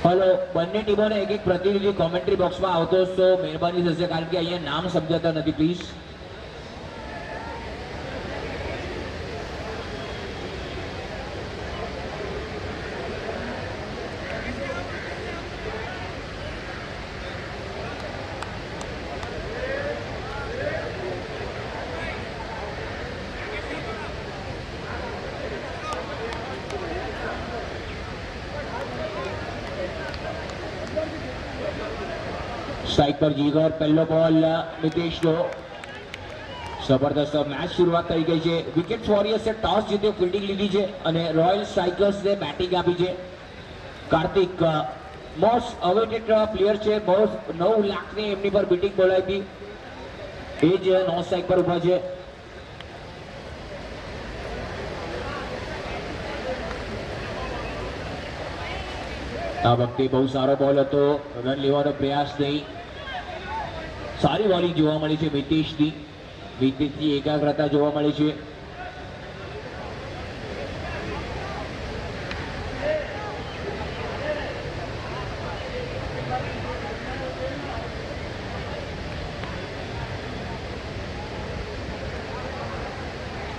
Hello, બંને ટીમોને એક એક પ્રતિનિધિ કોમેન્ટ્રી બોક્સમાં આવતો તો મહેરબાની થશે, કારણ કે અહીંયા નામ સમજાતા નથી, પ્લીઝ. સ્ટ્રાઇક પર જીગર, પહેલો બોલ નિતેશનો. જબરદસ્ત મેચ શરૂઆત થઈ ગઈ છે. વિકેટ વોરિયર્સે ટોસ જીત્યો, ફિલ્ડિંગ લીધી છે અને રોયલ સ્ટ્રાઇકર્સને બેટિંગ આપી છે. કાર્તિક મોસ્ટ અવેટેડ પ્લેયર છે. બહુ 9 લાખની એમની પર બેટિંગ બોલાવી હતી. એ જ નોન સ્ટ્રાઇક પર ઉભા છે. આ વખતે બહુ સારો બોલ હતો, રન લેવાનો પ્રયાસ નહીં. સારી બોલિંગ જોવા મળી છે મિતેશની એકાગ્રતા જોવા મળી છે.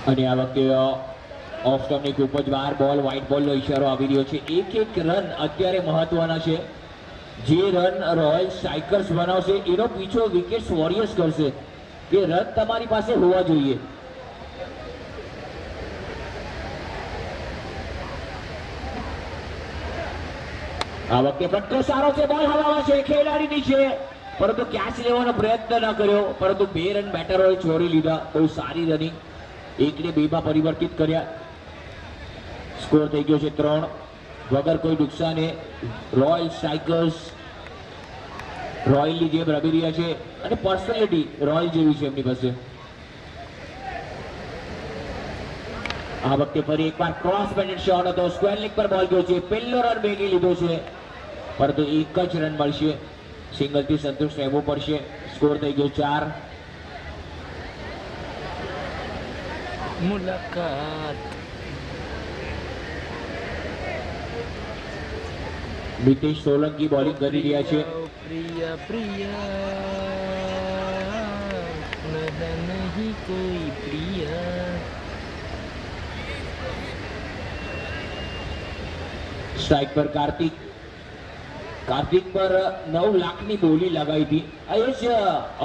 અને આ વખતે ઓફ સ્ટમ્પની ખૂબ જ વાર બોલ, વ્હાઇટ બોલનો ઇશારો આવી રહ્યો છે. એક રન અત્યારે મહત્વના છે. જે રન રોયલ સ્ટ્રાઇકર્સ બનાવશે એનો પીછો વિકેટ વોરિયર્સ કરશે. એ રન તમારી પાસે હોવા જોઈએ. આ વખતે ફટકો સારો છે, બોલ હવામાં છે, ખેલાડીની છે, પરંતુ કેચ લેવાનો પ્રયત્ન ન કર્યો, પરંતુ 2 રન બેટરોએ ચોરી લીધા. બહુ સારી રનિંગ, 1 ને 2 માં પરિવર્તિત કર્યા. સ્કોર થઈ ગયો છે 3 વગર કોઈ નુકસાને. રોયલ સ્ટ્રાઇકર્સ રોયલની જેમ રમી રહ્યા છે અને પર્સનાલિટી રોયલ જેવી છે એમની પાસે. આ વખતે ફરી એકવાર ક્રોસ બેન્ડેડ શોટ હતો, સ્ક્વેર લેગ પર બોલ ગયો છે. પહેલો રન મેળવી લીધો છે, પરંતુ એક જ રન મળશે. સિંગલથી સંતુષ્ટ રહેવું પડશે. સ્કોર થઈ ગયો 4. મુલાકાત નિતેશ સોલંકી બોલિંગ કરી રહ્યા છે. પ્રિયા પ્રિયા નહીં કોઈ પ્રિયા. સ્ટ્રાઇક પર કાર્તિક પર 9 લાખની બોલી લગાવી હતી. આ એ જ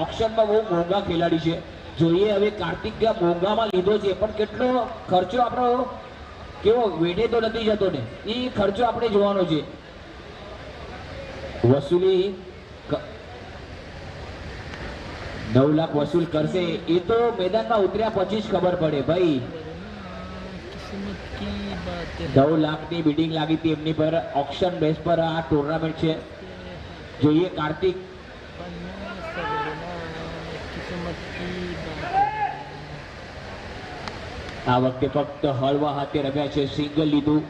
ઓક્શનમાં બહુ મોંઘા ખેલાડી છે. જોઈએ હવે કાર્તિક મોંઘામાં લીધો છે, પણ કેટલો ખર્ચો આપણો કેવો વેડે તો નથી જતો ને, એ ખર્ચો આપણે જોવાનો છે. વસૂલી 9 લાખ વસૂલ કરશે એ તો મેદાનમાં ઉતર્યા પછી જ ખબર પડે ભાઈ. 9 લાખની બિડિંગ લાગી હતી એમની પર. ઓક્શન બેઝ પર આ ટુર્નામેન્ટ છે. જોઈએ કાર્તિક. આ વખતે ફક્ત હળવા હાથે રમ્યા છે, સિંગલ લીધું.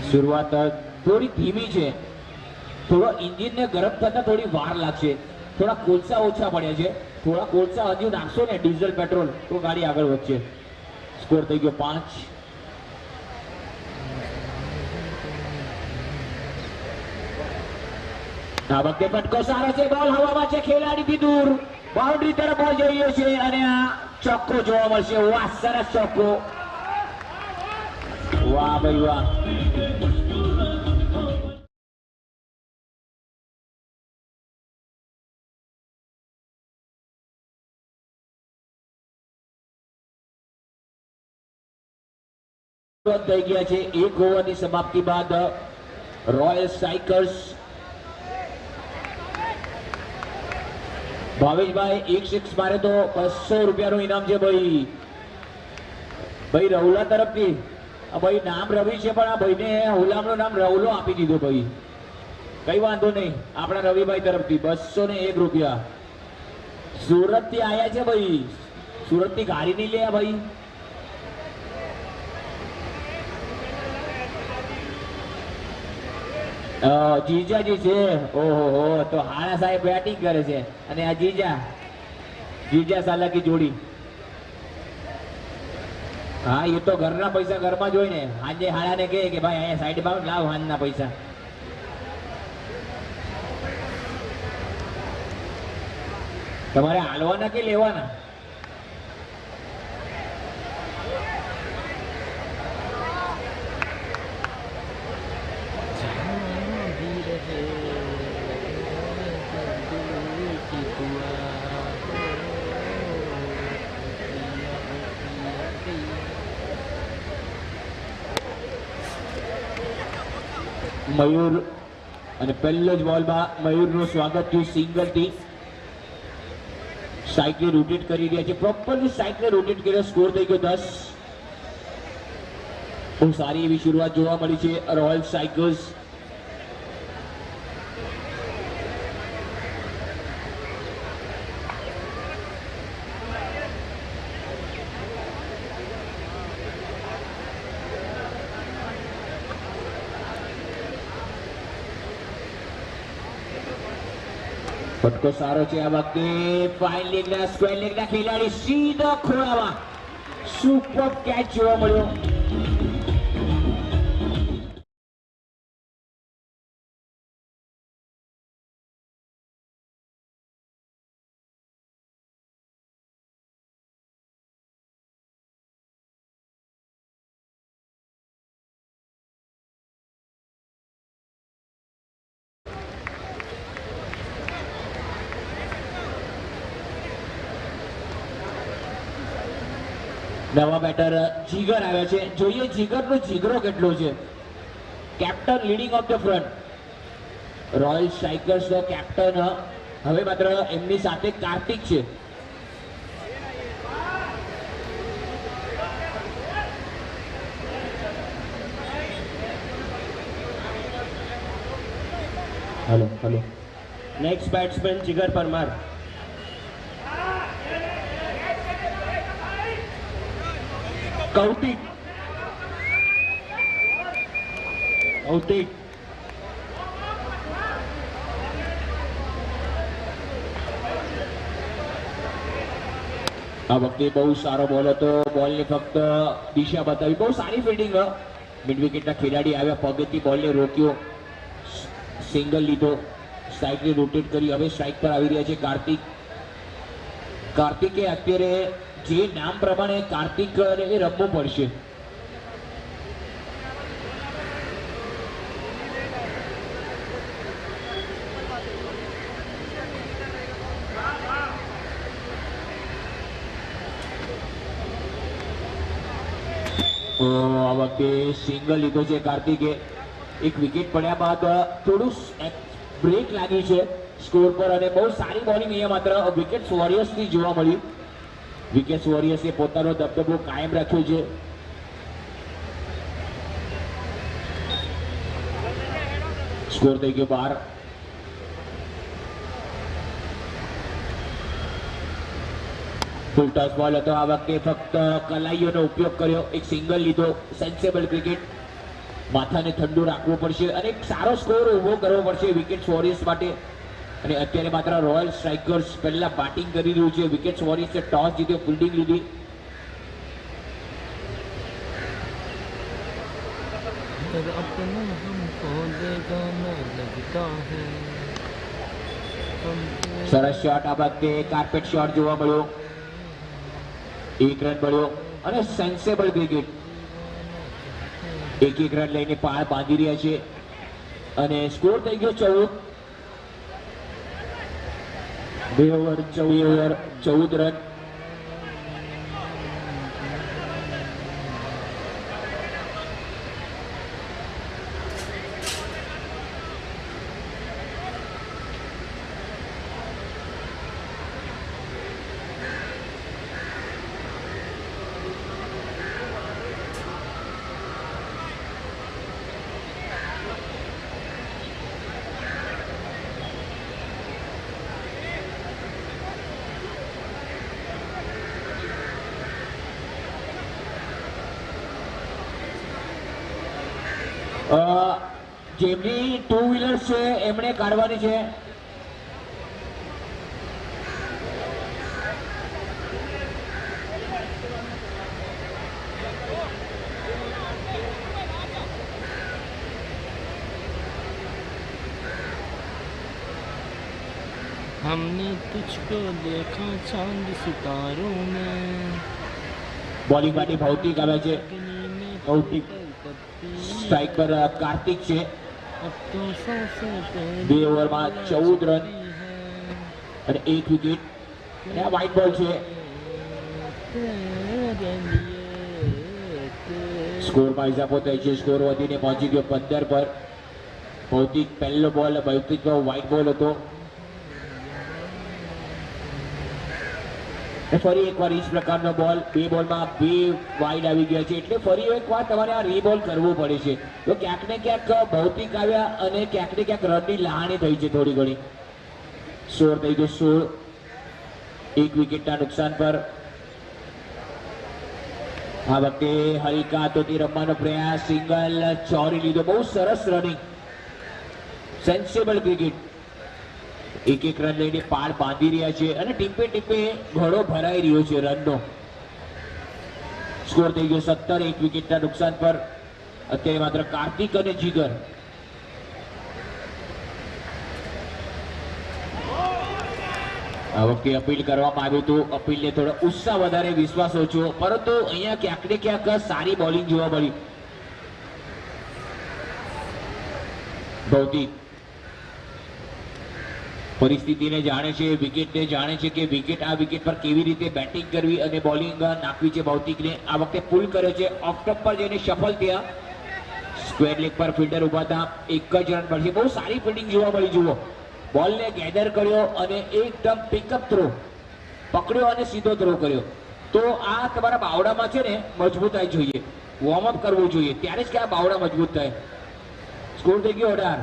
શરૂઆત થોડી ધીમી છે. થોડો એન્જિનને ગરમ થતા થોડી વાર લાગશે. થોડા કોલસા ઓછા પડ્યા છે. થોડા કોલસા હજુ નાખશો ને, ડીઝલ પેટ્રોલ, તો ગાડી આગળ વધશે. સ્કોર થઈ ગયો 5. આ વખતે ફટકો સારો છે, બોલ હવામાં છે, ખેલાડીથી દૂર, બાઉન્ડ્રી તરફ બોલ જઈ રહ્યો છે અને આ ચોક્કો જોવા મળશે. વાહ, સરસ ચોક્કો. વાહ ભાઈ વાહ. થઈ ગયા છે 1 ઓવરની સમાપ્તિ બાદ. રોયલ સ્ટ્રાઇકર્સ ભાવેશભાઈ 1 સિક્સ મારે તો 200 રૂપિયાનું ઇનામ છે ભાઈ. રૌલા તરફથી. ભાઈ નામ રવિ છે, પણ આ ભાઈને હુલામનું નામ રૌલો આપી દીધો ભાઈ. કઈ વાંધો નહીં, આપણા રવિભાઈ તરફથી 201 રૂપિયા. સુરત થી આયા છે ભાઈ. સુરત થી ગાડી નહીં લે ભાઈ. જીજાજી છે. ઓહો, તો હાણા સાહેબ બેટિંગ કરે છે અને આ જીજા સાલાકી જોડી. હા, એ તો ઘરના પૈસા ઘરમાં જ હોય ને. આજે હાડાને કહે કે ભાઈ અહીંયા સાઈડમાં લાવ હાનના પૈસા. તમારે હાલવાના કે લેવાના? મયુર અને પહેલો જ બોલમાં મયુરનું સ્વાગત થયું સિંગલથી. સાઇકલ રોટેટ કરી રહ્યા છે, પ્રોપરલી સાઇકલ રોટેટ કર્યો. સ્કોર થઈ ગયો 10. બહુ સારી એવી શરૂઆત જોવા મળી છે રોયલ સાઇકલ્સ. ફટકો સારો છે આ વખતે. ફાઇન લેગના સ્ક્વેર લેગના ખેલાડી સીધો ખોળામાં. સુપર કેચ જોવા મળ્યો. નવા બેટર જીગર આવ્યા છે. જોઈએ જીગરનો જીગરો કેટલો છે. Captain leading of the front. Royal strikers નો કેપ્ટન હવે માત્ર એમની સાથે કાર્તિક છે. Hello hello. Next batsman Jigar Parmar. Kautik. Kautik. આ વખતે બહુ સારો બોલ હતો. બોલની ફક્ત દિશા બતાવી. બહુ સારી ફિલ્ડિંગ. મિડ વિકેટના ખેલાડી આવ્યા, પગેથી બોલને રોક્યો, સિંગલ લીધો, સ્ટ્રાઇકને રોટેટ કરી. હવે સ્ટ્રાઇક પર આવી રહ્યા છે કાર્તિક. કાર્તિકે અત્યારે જે નામ પ્રમાણે કાર્તિક રમવું પડશે. આ વખતે સિંગલ લીધો છે કાર્તિકે. એક વિકેટ પડ્યા બાદ થોડું બ્રેક લાગી છે સ્કોર પર અને બહુ સારી બોલિંગ અહીંયા માત્ર વિકેટ વોરિયર્સથી જોવા મળ્યું. વિકેટ વોરિયર્સે પોતાનો દબદબો કાયમ રાખ્યો છે. સ્કોર થઈ ગયો 12. ફૂલ ટોસ બોલ હતો આ વખતે. ફક્ત કલાઈઓનો ઉપયોગ કર્યો. એક સિંગલ લીધો. સેન્સેબલ ક્રિકેટ. માથાને ઠંડુ રાખવું પડશે અને એક સારો સ્કોર ઉભો કરવો પડશે વિકેટ વોરિયર્સ માટે. અને અત્યારે માત્ર રોયલ સ્ટ્રાઇકર્સ પહેલા બેટિંગ કરી રહ્યું છે. વિકેટ વોરિયર્સે ટોસ જીત્યો, ફિલ્ડિંગ લીધી. अपना हमको देगाना लगता है. સરસ શોટ આ વખતે. કાર્પેટ શોટ જોવા મળ્યો. 1 રન મળ્યો અને સેન્સેબલ ક્રિકેટ. એક રન લઈને પાર બાંધી રહ્યા છે અને સ્કોર થઈ ગયો 14. 2 ઓવર 14 રન. જેમની 2 વ્હીલર છે એમણે કાઢવાની છે. हमने तुझको देखा चांद सितारों में બોલિંગ માટે ભૌતિક આવે છે. अग्नि में भौतिक. तपती સ્ટ્રાઇક પર કાર્તિક છે. अब तो सबसे पहले 2 ઓવરમાં 14 રન है અને 1 વિકેટ. અને આ વ્હાઇટ બોલ છે. तेरे लिए સ્કોરમાં ઇજાફો થાય છે. સ્કોર વધીને પહોંચી ગયો 15 પર. ભૌતિક પહેલો બોલ ભૌતિકનો વ્હાઇટ બોલ હતો. અને ફરી એકવાર એ જ પ્રકારનો બોલ. 2 બોલમાં 2 વાઇડ આવી ગયા છે, એટલે ફરી એકવાર તમારે આ રીબોલ કરવું પડે છે. તો ક્યાંક ને ક્યાંક ભૌતિક આવ્યા અને ક્યાંક ને ક્યાંક રનની લાહણી થઈ છે થોડી ઘણી. 16 થઈ ગયો. 16 1 વિકેટના નુકસાન પર. આ વખતે હલકા હાથોથી રમવાનો પ્રયાસ. સિંગલ ચોરી લીધો. બહુ સરસ રનિંગ. સેન્સેબલ ક્રિકેટ. એક રન લઈને પાર બાંધી રહ્યા છે અને ટીપે ટીપે ઘડો ભરાઈ રહ્યો છે રનનો. સ્કોર થઈ ગયો 17 1 વિકેટના નુકસાન પર. અત્યારે માત્ર કાર્તિક અને જીગર. આ વખતે અપીલ કરવામાં આવ્યું હતું. અપીલને થોડો ઉત્સાહ વધારે, વિશ્વાસ ઓછો, પરંતુ અહીંયા ક્યાંક ને ક્યાંક સારી બોલિંગ જોવા મળી. ભૌતિક પરિસ્થિતિને જાણે છે, વિકેટને જાણે છે કે વિકેટ આ વિકેટ પર કેવી રીતે બેટિંગ કરવી અને બોલિંગ નાખવી છે. ભૌતિકને આ વખતે પુલ કર્યો છે. ઓફ ટપ પર જઈને સફળ થયા. સ્ક્વેર લેગ પર ફિલ્ડર ઉભા હતા. એક જ રન પર છે. બહુ સારી ફિલ્ડિંગ જોવા મળી. જુઓ, બોલને ગેધર કર્યો અને એકદમ પિકઅપ થ્રો પકડ્યો અને સીધો થ્રો કર્યો. તો આ તમારા બાવડામાં છે ને મજબૂતાઈ જોઈએ, વોર્મઅપ કરવું જોઈએ, ત્યારે જ કે આ બાવડા મજબૂત થાય. સ્કોર થઈ ગયો 18.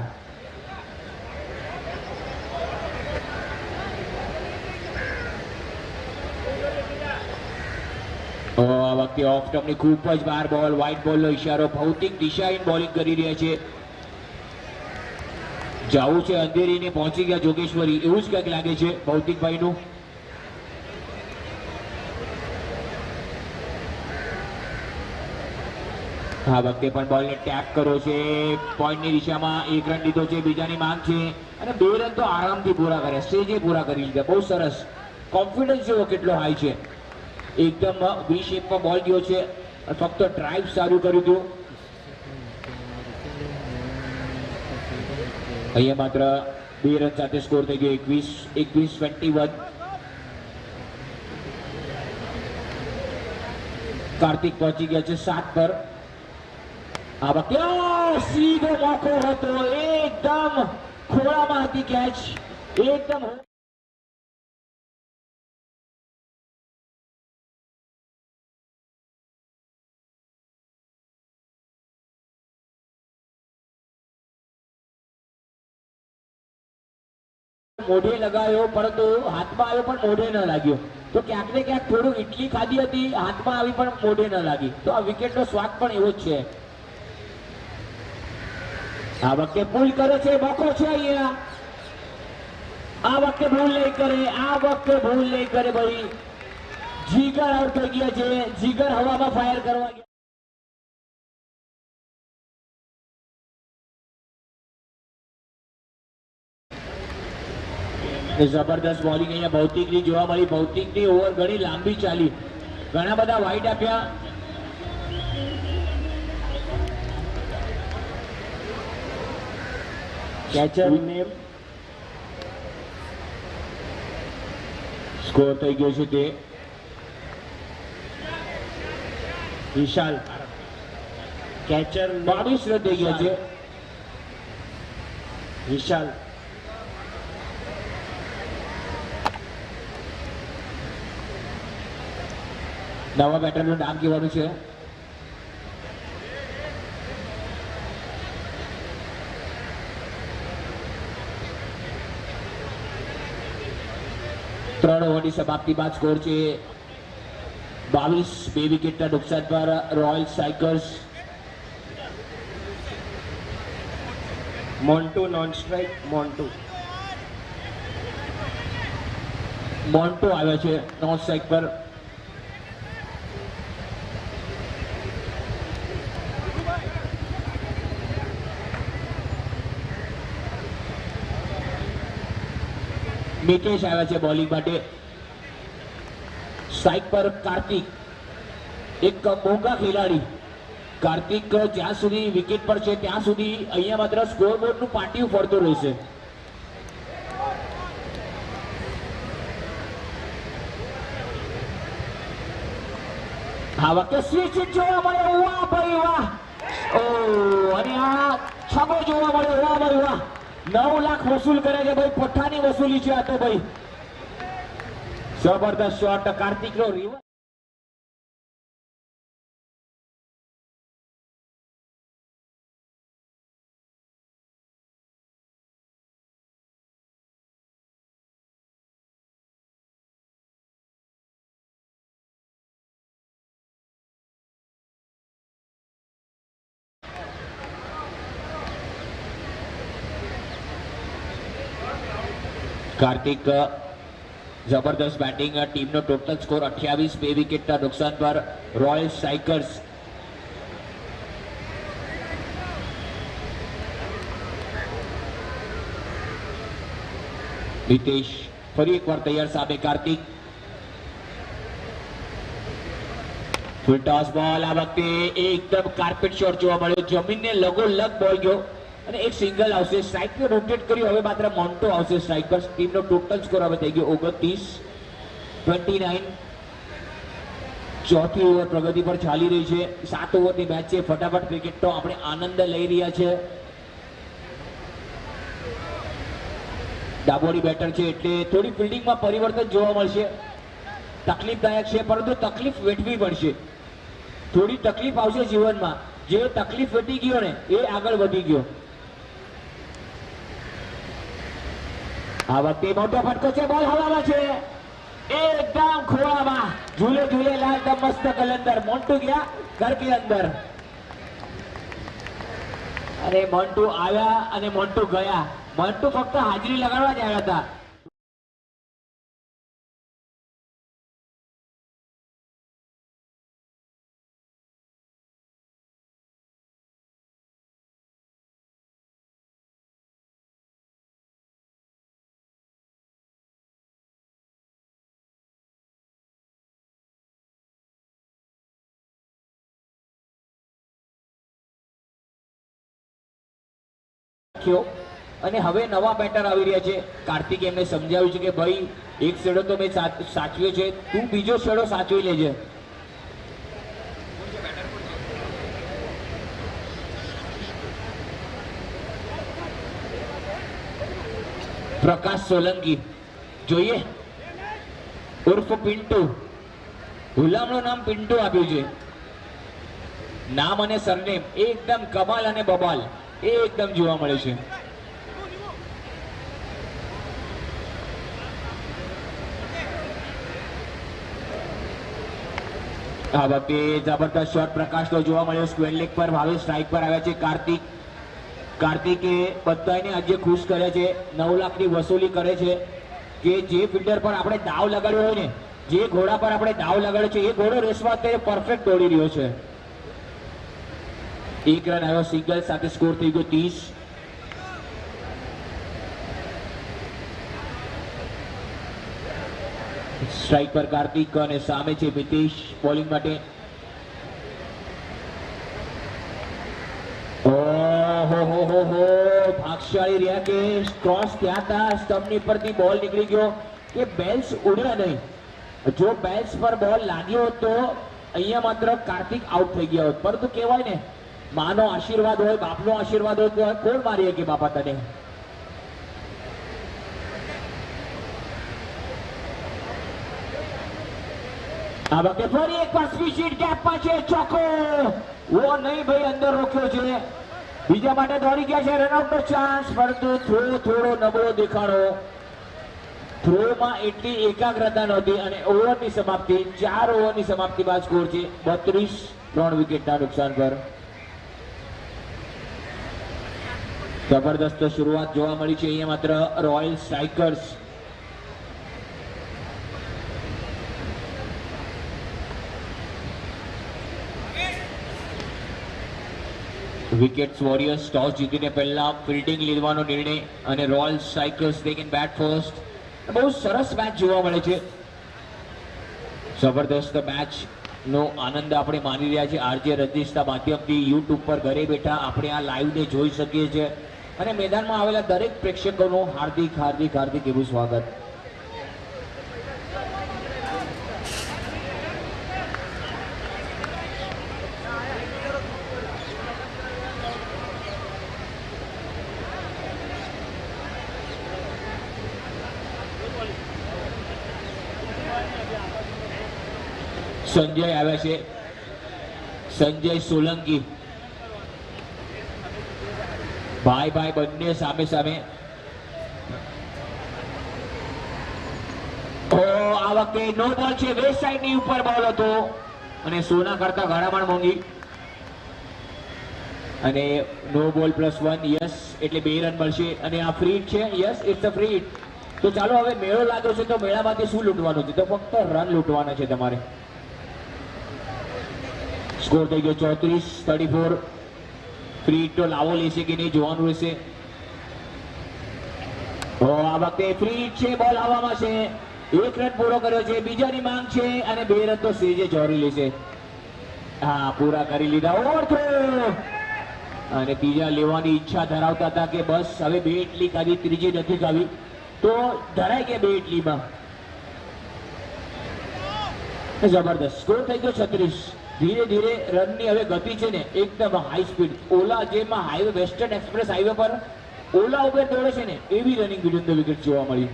આ વખતે ઓફ સ્ટમ્પની ખૂબ જ બહાર બોલ. વ્હાઇટ બોલનો ઇશારો. ભૌતિક દિશાહીન બોલિંગ કરી રહ્યા છે. જવું છે અંધેરીને, પહોંચી ગયા જોગેશ્વરી, એવું જ કંઈક લાગે છે ભૌતિકભાઈનું. આ વખતે પણ બોલને ટેપ કર્યો છે. પોઈન્ટની દિશામાં 1 રન લીધો છે. બીજાની માંગ છે અને 2 રન તો આરામથી પૂરા કર્યા. સ્ટેજે પૂરા કરી લીધા. બહુ સરસ. કોન્ફિડન્સ જેવો કેટલો હાઈ છે. એકદમ વી શેપમાં બોલ ગયો છે. ફક્ત ડ્રાઈવ સારું કર્યું હતું. અહીંયા માત્ર 2 રન સાથે સ્કોર થઈ ગયો 21-21. કાર્તિક પહોંચી ગયા છે 7 પર. આ વખતે સીધો મોકો હતો. એકદમ ખોળામાં હતી કેચ. એકદમ મોઢે લગાવ્યો, પરંતુ હાથમાં આવ્યો પણ મોઢે ન લાગ્યો. તો ક્યાંક ને ક્યાંક થોડું ઇડલી ખાધી હતી, હાથમાં આવી પણ મોઢે ન લાગી. તો આ વિકેટનો સ્વાદ પણ એવો જ છે. આ વખતે પુલ કરે છે. મોકો છે અહીંયા. આ વખતે ભૂલ નહીં કરે. આ વખતે ભૂલ નહીં કરે ભાઈ. જીગર આઉટ થઈ ગયા છે. જીગર હવામાં ફાયર કરવા ગયા. જબરદસ્ત બોલિંગ અહીંયા ભૌતિકની જોવા મળી. ભૌતિકની ઓવર ઘણી લાંબી ચાલી. ઘણા બધા વાઇડ આપ્યા. કેચર નેમ સ્કોર થઈ ગયો છે તે વિશાલ. કેચર 22 રન થઈ ગયા છે. વિશાલ. નવા બેટરનું નામ કહેવાનું છે. ત્રણ ઓવરની સમાપ્તિ બાદ સ્કોર છે 22. 2 વિકેટના નુકસાન પર royal strikers. Montu non strike. Monto આવ્યો છે નોન સ્ટ્રાઇક પર. મિતેશ આવ્યા છે બોલિંગ માટે. સ્ટ્રાઇક પર કાર્તિક, એક મોંઘા ખેલાડી. કાર્તિક જ્યાં સુધી વિકેટ પર છે ત્યાં સુધી અહીંયા માત્ર સ્કોરબોર્ડનું પાટિયું ફરતું રહેશે. આ વખતે સ્વિચ જોવા મળે. વાહ ભાઈ વાહ. ઓ અને આ છગો જોવા મળ્યો. વાહ ભાઈ વાહ. 9 લાખ વસૂલ કરે છે ભાઈ. પઠ્ઠાની વસૂલી છે આ તો ભાઈ. જબરદસ્ત શોટ કાર્તિકનો. રિવર્સ કાર્તિક જબરદસ્ત બેટિંગ. ટીમનો ટોટલ સ્કોર 28. 2 વિકેટના નુકસાન પર રોયલ સ્ટ્રાઇકર્સ. મિતેશ ફરી એકવાર તૈયાર સામે કાર્તિક. ફૂલ ટોસ બોલ. આ વખતે એકદમ કાર્પેટ શોટ જોવા મળ્યો. જમીનને લગોલગ બોલ ગયો અને એક સિંગલ આવશે. સ્ટ્રાઇકને રોટેટ કર્યું. હવે માત્ર મોન્ટો આવશે સ્ટ્રાઇક પર. ટીમનો ટોટલ સ્કોર હવે થઈ ગયો 29. ચોથી ઓવર પ્રગતિ પર ચાલી રહી છે. 7 ઓવરની મેચ છે. ફટાફટ ક્રિકેટનો આપણે આનંદ લઈ રહ્યા છે. ડાબોડી બેટર છે એટલે થોડી ફિલ્ડિંગમાં પરિવર્તન જોવા મળશે. તકલીફદાયક છે પરંતુ તકલીફ વેઠવી પડશે. થોડી તકલીફ આવશે જીવનમાં. જે તકલીફ વેઠી ગયો ને એ આગળ વધી ગયો. આ વખતે મોટો ફટકો છે. બોલ હવામાં છે. એકદમ ખોળામાં ઝૂલે ઝૂલે લાલ મસ્ત કલંદર. મોન્ટુ ગયા ઘર કે અંદર અને મોન્ટુ આવ્યા અને મોન્ટુ ગયા. મોન્ટુ ફક્ત હાજરી લગાડવા જ આવ્યા હતા. અને હવે નવા બેટર આવી રહ્યા છે. કાર્તિક એમને સમજાવ્યું છે કે ભાઈ એક છેડો તો મેં સાચવ્યો છે, તું બીજો છેડો સાચવી લેજે. પ્રકાશ સોલંકી જોઈએ ઉર્ફ પિન્ટુ. ગુલામનું નામ પિન્ટુ આપ્યું છે. નામ અને સરનેમ એકદમ કમાલ અને બબાલ એકદમ જોવા મળે છે. આ વખતે જબરદસ્ત શોટ પ્રકાશનો જોવા મળ્યો. સ્ક્વેર લેગ પર ભાવે સ્ટ્રાઇક પર આવ્યા છે કાર્તિક. કાર્તિકે બધાને આજે ખુશ કર્યા છે. 9 લાખની વસૂલી કરે છે કે જે ફિલ્ડર પર આપણે દાવ લગાડ્યો હોય ને, જે ઘોડા પર આપણે દાવ લગાડ્યો છે એ ઘોડો રેસમાં અત્યારે પરફેક્ટ દોડી રહ્યો છે. 1 રન આવ્યો સિંગલ સાથે. સ્કોર થઈ ગયો 30. સ્ટ્રાઇક પર કાર્તિક અને સામે છે મિતેશ બોલિંગ માટે. ઓહો ભાગશાળી રહ્યા કે ક્રોસ ત્યાં હતા. સ્ટમ્પની પરથી બોલ નીકળી ગયો કે બેલ્સ ઉડ્યા નહીં. જો બેલ્સ પર બોલ લાગ્યો તો અહીંયા માત્ર કાર્તિક આઉટ થઈ ગયા હોત. પરંતુ કહેવાય ને માનો આશીર્વાદ હોય, બાપનો આશીર્વાદ હોય તો કોણ મારી કે બાપા તને. આ વખતે ફરી એકવાર સ્પીડ ગેપમાં છે. ચોકો ઓ નહીં ભાઈ, અંદર રોક્યો છે. બીજા માટે દોડી ગયા છે. રનઆઉટનો ચાન્સ પરંતુ થ્રો થોડો નબળો દેખાડો. થ્રોમાં એટલી એકાગ્રતા નહોતી અને ઓવરની સમાપ્તિ 4 ઓવરની સમાપ્તિ બાદ સ્કોર છે 32. 3 વિકેટના નુકસાન પર. જબરદસ્ત શરૂઆત જોવા મળી છે અહીંયા માત્ર royal strikers. Wickets warriors toss જીતીને પહેલા ફિલ્ડિંગ લેવાનો નિર્ણય અને royal strikers they can bat first. બહુ સરસ મેચ જોવા મળે છે. જબરદસ્ત મેચ નો આનંદ આપણે માણી રહ્યા છીએ આરજે રજનીશના માધ્યમથી. યુટ્યુબ પર ઘરે બેઠા આપણે આ લાઈવને જોઈ શકીએ છીએ અને મેદાનમાં આવેલા દરેક પ્રેક્ષકોનું હાર્દિક હાર્દિક હાર્દિક એવું સ્વાગત. સંજય આવ્યા છે, સંજય સોલંકી. ભાઈ ભાઈ બંને સામે સામે. આ વખતે નો બોલ છે, વેસ્ટ સાઈડ ની ઉપર બોલ હતો અને સોના કરતા ઘણામાં મોંઘી અને નો બોલ +1. યસ એટલે 2 રન મળશે અને આ ફ્રી છે. Yes it's a free. તો ચાલો હવે મેળો લાગ્યો છે તો મેળામાંથી શું લૂંટવાનું છે? તો ફક્ત રન લૂંટવાના છે તમારે. સ્કોર થઈ ગયો 34-34. ફ્રી તો લાવો લેશે કે નહીં જોવાનું રહેશે. આ વખતે ફ્રી છે, બોલ હવામાં છે. 1 રન પૂરો કર્યો છે, બીજાની માંગ છે અને 2 રન તો સેજે ચોરી લેશે. હા, પૂરા કરી લીધા. ઓવરથ્રો અને ત્રીજા લેવાની ઈચ્છા ધરાવતા હતા કે બસ હવે 2 ઇટલી ખાધી, ત્રીજી નથી ખાવી તો ધરાય કે 2 ઇટલીમાં. જબરદસ્ત સ્કોર થઈ ગયો 36. ધીરે ધીરે રનની હવે ગતિ છે ને એકદમ હાઈ સ્પીડ. ઓલા જેમાં હાઈવે વેસ્ટર્ન એક્સપ્રેસ હાઈવે પર ઓલા ઉબેર દોડે છે ને એવી રનિંગ બિટવીન ધ વિકેટ જોવા મળી.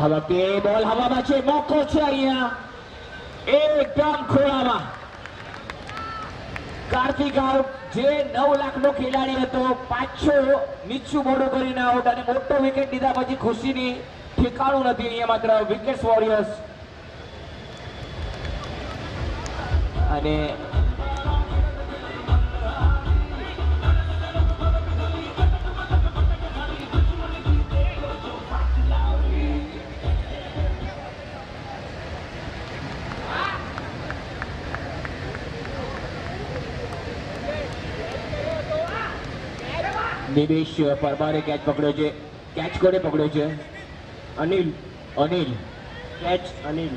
હવે બે બોલ હવામાં છે, મોકો છે અહીંયા એકદમ ખોળામાં. કાર્તિક આઉટ, જે 9 લાખનો ખેલાડી હતો પાછો નીચું મોડું કરીને આઉટ અને મોટો વિકેટ લીધા પછી ખુશીની ઠેકાણું નથી અહીંયા માત્ર વિકેટ્સ વોરિયર્સ. અને નિમેશ પરમારે કેચ પકડ્યો છે. કેચ કોને પકડ્યો છે? અનિલ. અનિલ. કેચ અનિલ.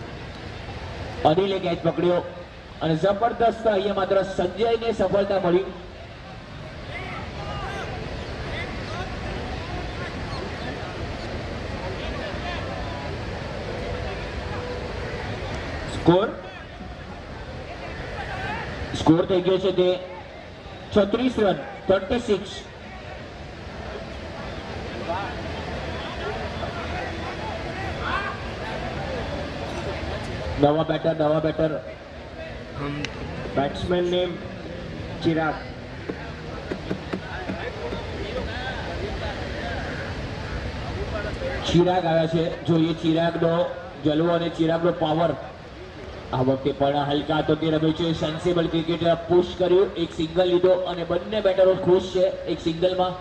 અનિલે કેચ પકડ્યો અને જબરદસ્ત અહીંયા માત્ર સંજયને સફળતા મળી. સ્કોર થઈ ગયો છે તે 36 રન 36. નવા batter batsman name Chirag. Chirag આવ્યા છે. જોઈએ ચિરાગનો જલવો અને ચિરાગનો પાવર. આ વખતે પણ હલકા તો તે રમે છે. સેન્સિબલ ક્રિકેટર પુશ કર્યું, એક સિંગલ લીધો અને બંને બેટરો ખુશ છે એક સિંગલમાં.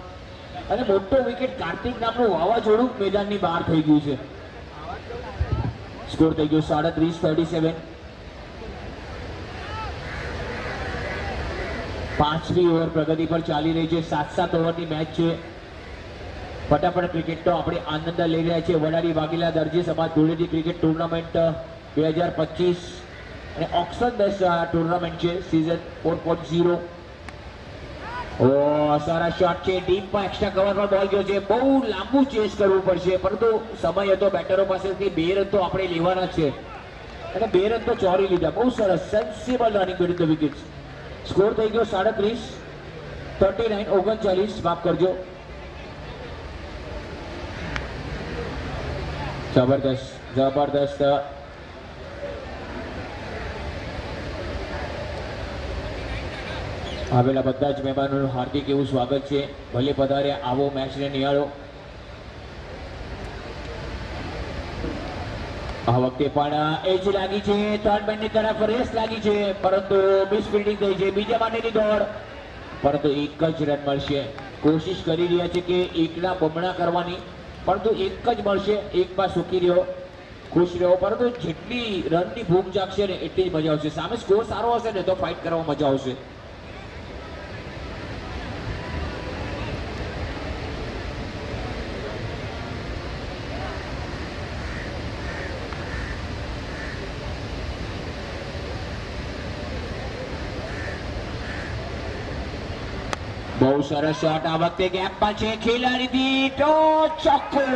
અને મોટો વિકેટ કાર્તિક નામનું વાવાઝોડું મેદાનની બહાર થઈ ગયું છે. સ્કોર થઈ ગયો 37-37. 5મી ઓવર પ્રગતિ પર ચાલી રહી છે. 7-7 ઓવરની મેચ છે. ફટાફટ ક્રિકેટનો આપણે આનંદ લઈ રહ્યા છીએ. વડારી વાઘેલા દરજી સમાજ ધૂળેટી ક્રિકેટ ટુર્નામેન્ટ 2025 અને ઓક્શન બેસ્ટ ટુર્નામેન્ટ છે સિઝન 4.0. સારા શોટ છે. ડીપમાં એક્સ્ટ્રા કવર પર બોલ ગયો છે. બહુ લાંબુ ચેસ કરવું પડશે પરંતુ સમય હતો બેટરો પાસેથી. 2 રન તો આપણે લેવાના છે અને 2 રન તો ચોરી લીધા. બહુ સરસ sensible running with the wickets. Score થઈ ગયો 39-39. માફ કરજો. જબરદસ્ત આવેલા બધા જ મહેમાનોનું હાર્દિક એવું સ્વાગત છે. ભલે પધાર્યા, આવો મેચને નિહાળો. આ વખતે પણ એજ લાગી છે. થર્ડ મેનની તરફ રેસ લાગી છે પરંતુ મિસ ફિલ્ડિંગ થઈ છે. બીજા માટેની દોડ પરંતુ એક જ રન મળશે. કોશિશ કરી રહ્યા છે કે એકના બમણા કરવાની પરંતુ એક જ મળશે. એકમાં સુકી રહ્યો. ખુશ રહ્યો, પરંતુ જેટલી રનની ભૂખ જાગશે ને એટલી જ મજા આવશે. સામે સ્કોર સારો હશે ને તો ફાઇટ કરવામાં મજા આવશે. બહુ સરસ શોટ આ વખતે ગેપમાં છે ખેલાડીથી તો ચોખ્ખો.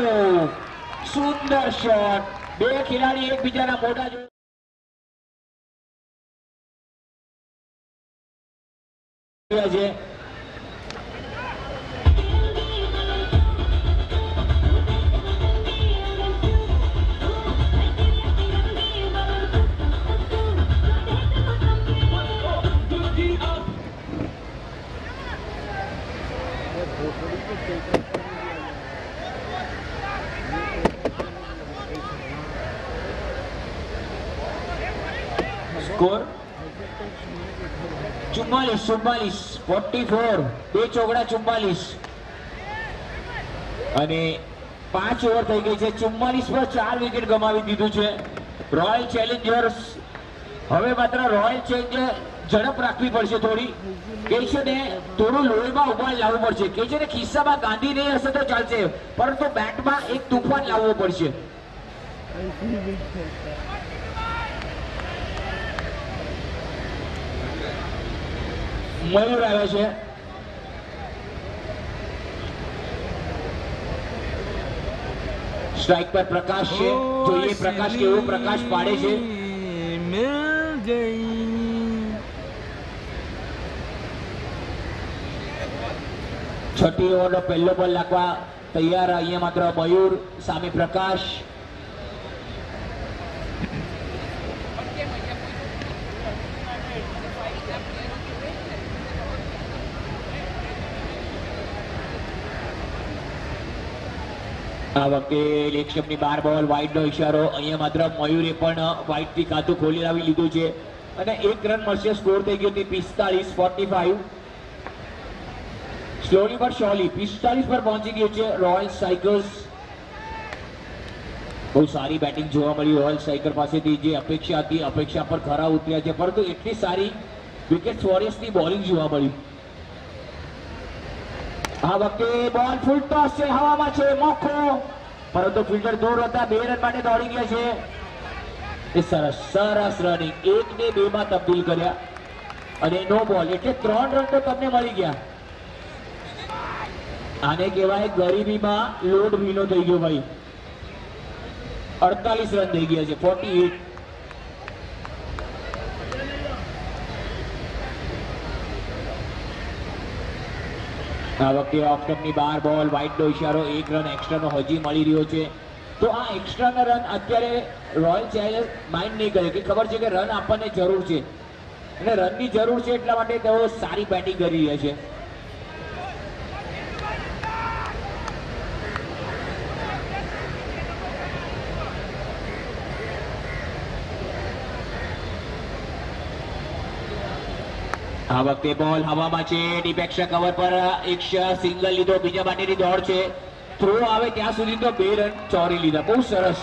સુંદર શોટ. બે ખેલાડી એકબીજાના મોઢા જોડે છે. સ્કોર 44 44 બે ચોકડા 44 અને 5 ઓવર થઈ ગઈ છે. 44 પર 4 વિકેટ ગમાવી દીધું છે રોયલ ચેલેન્જર્સ. હવે માત્ર રોયલ ચેલેન્જર ઝડપ રાખવી પડશે થોડી. કે છે ને થોડું લોહીમાં ઉબાલ લાવવું પડશે. કે છે ને ખિસ્સામાં ગાંધી નહીં હશે તો ચાલશે, પરંતુ બેટમાં એક તુફાન લાવવું પડશે. મયુર આવે છે. સ્ટ્રાઇક પર પ્રકાશ છે. જોઈએ પ્રકાશ કેવો પ્રકાશ પાડે છે. मिल गई. છઠ્ઠી ઓવરનો પહેલો બોલ નાખવા તૈયાર. અહીંયા માત્ર મયુર, સામે પ્રકાશ. આ વખતે લેગ સ્ટમ્પની 12 બોલ, વાઇડનો ઇશારો. અહીંયા માત્ર મયુરે પણ વાઇડથી ખાતું ખોલી લાવી લીધું છે અને 1 રન મળશે. સ્કોર થઈ ગયો તે 45-45. સ્લોલી પર શોલી 45 પર પહોંચી ગયું છે રોયલ સાઇકલ્સ. બહુ સારી બેટિંગ જોવા મળી રોયલ સાઇકલ પાસેથી. જે અપેક્ષા હતી અપેક્ષા પર ખરા ઉતર્યા છે, પરંતુ એટલી સારી વિકેટ વોરિયર્સની બોલિંગ જોવા મળી. આ વખતે બોલ ફૂલ ટોસ છે, હવામાં છે, મોખો, પરંતુ ફિલ્ડર દૂર હતા. 2 રન માટે દોડી ગયા છે. એ સરસ સરસ રનિંગ. 1 ને 2 માં તબદીલ કર્યા અને નો બોલ, એટલે 3 રન તો તમને મળી ગયા. આને કહેવાય ગરીબીમાં લોડ વીનો થઈ ગયો ભાઈ. 48 રન થઈ ગયા છે. 48. આ વખતે ઓફ સ્ટમ્પની 12 બોલ, વાઇડનો ઇશારો. 1 રન એક્સ્ટ્રાનો હજી મળી રહ્યો છે. તો આ એક્સ્ટ્રાના રન અત્યારે રોયલ ચેલેન્જર્સ માઇન્ડ નહીં કરે, કે ખબર છે કે રન આપણને જરૂર છે અને રનની જરૂર છે, એટલા માટે તેઓ સારી બેટિંગ કરી રહ્યા છે. આ વખતે બોલ હવામાં છે. ડીપ એક્સ્ટ્રા કવર પર એક સિંગલ લીધો. બીજા માટેની દોડ છે. થ્રો આવે ત્યાં સુધી તો 2 રન ચોરી લીધા. બહુ સરસ.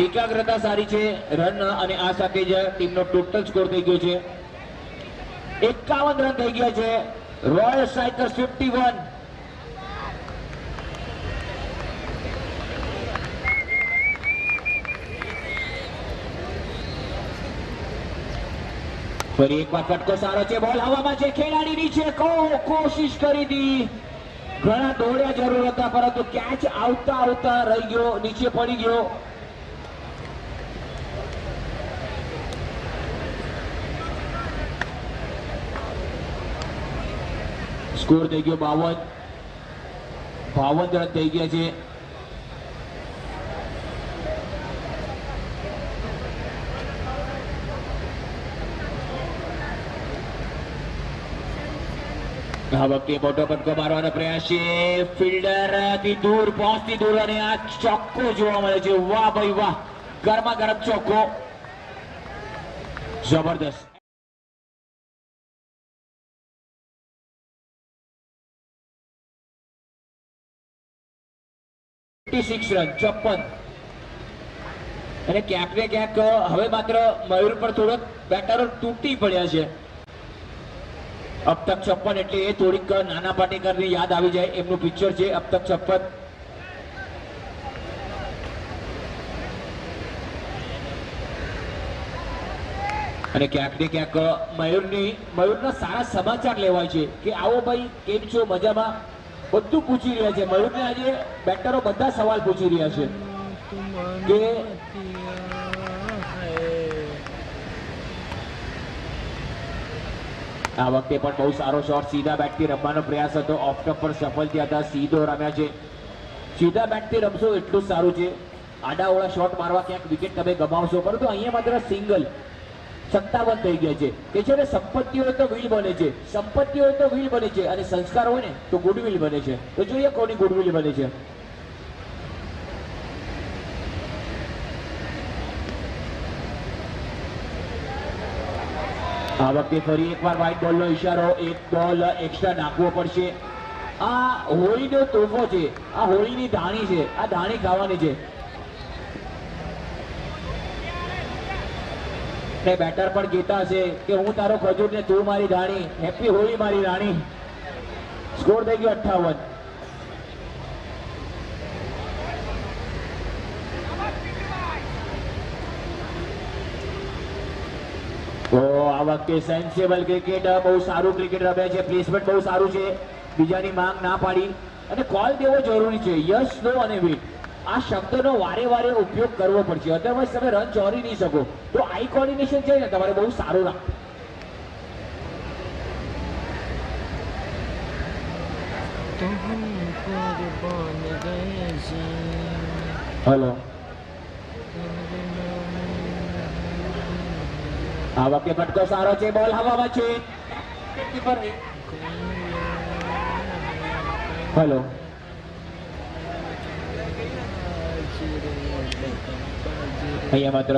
એકાગ્રતા સારી છે. રન અને આ સાથે જ ટીમનો ટોટલ સ્કોર થઈ ગયો છે 51 રન થઈ ગયા છે. Royal cycles 51. ફરી એકવાર ફટકો સારો છે. બોલ હવામાં છે. ખેલાડી નીચે કોશિશ કરી હતી. ઘણા દોડ્યા જરૂર હતા, પરંતુ કેચ આવતા આવતા રહી ગયો, નીચે પડી ગયો. સ્કોર થઈ ગયો 52 રન થઈ ગયા છે. આ વખતે મોટો ફટકો મારવાનો પ્રયાસ છે. ફિલ્ડર થી દૂર, પહોંચતી દૂર, અને આ ચોખ્ખો જોવા મળે છે. વાહ ભાઈ વાહ, ગરમા ગરમ ચોખ્ખો. જબરદસ્ત. રન 54. અને ક્યાંક ને ક્યાંક હવે માત્ર મયુર પર થોડોક બેટરો તૂટી પડ્યા છે. અબ તક 56 એટલે એ થોડીક નાના પાટેકરની યાદ આવી જાય એમનું પિક્ચર છે અબ તક 56. અને ક્યાંક ને ક્યાંક મયુરના સારા સમાચાર લેવાય છે કે આવો ભાઈ કેમ છો મજામાં બધું પૂછી રહ્યા છે. મયુરને આજે બેટરો બધા સવાલ પૂછી રહ્યા છે કે આ વખતે પણ બહુ સારો શોટ સીધા બેટથી રમવાનો પ્રયાસ હતો. ઓફ ટપ પર સફળ થયા હતા. સીધો રમ્યા છે. સીધા બેટથી રમશો એટલું સારું છે. આડાઓળા શોટ મારવા ક્યાંક વિકેટ તમે ગમાવશો, પરંતુ અહીંયા માત્ર સિંગલ 57 થઈ ગયા છે. કે છે ને સંપત્તિ હોય તો વ્હીલ બને છે, સંપત્તિ હોય તો વ્હીલ બને છે અને સંસ્કાર હોય ને તો ગુડવિલ બને છે. તો જોઈએ કોની ગુડવિલ બને છે. આ વખતે ફરી એકવાર વ્હાઇટ બોલનો ઈશારો. એક બોલ એક્સ્ટ્રા નાખવો પડશે. આ હોળીનો તોફો છે, આ હોળીની ધાણી છે, આ ધાણી ખાવાની છે. ને બેટર પણ કહેતા હશે કે હું તારો ખજૂર ને તું મારી ધાણી, હેપી હોળી મારી રાણી. સ્કોર થઈ ગયો 58. તો આ વખતે સેન્સેબલ ક્રિકેટ, બહુ સારું ક્રિકેટ રમે છે. પ્લેસમેન્ટ બહુ સારું છે. બીજાની માંગ ના પાડી અને કોલ દેવો જરૂરી છે. યસ, નો અને વિટ આ શબ્દનો વારે વારે ઉપયોગ કરવો પડશે, અધરવાઇઝ તમે રન ચોરી નહીં શકો. તો આઈ કોર્ડિનેશન છે ને તમારે બહુ સારું રાખ. હલો, આ વખતે ફટકો સારો છે. બોલ હવામાં છે. હલો, અહીંયા માત્ર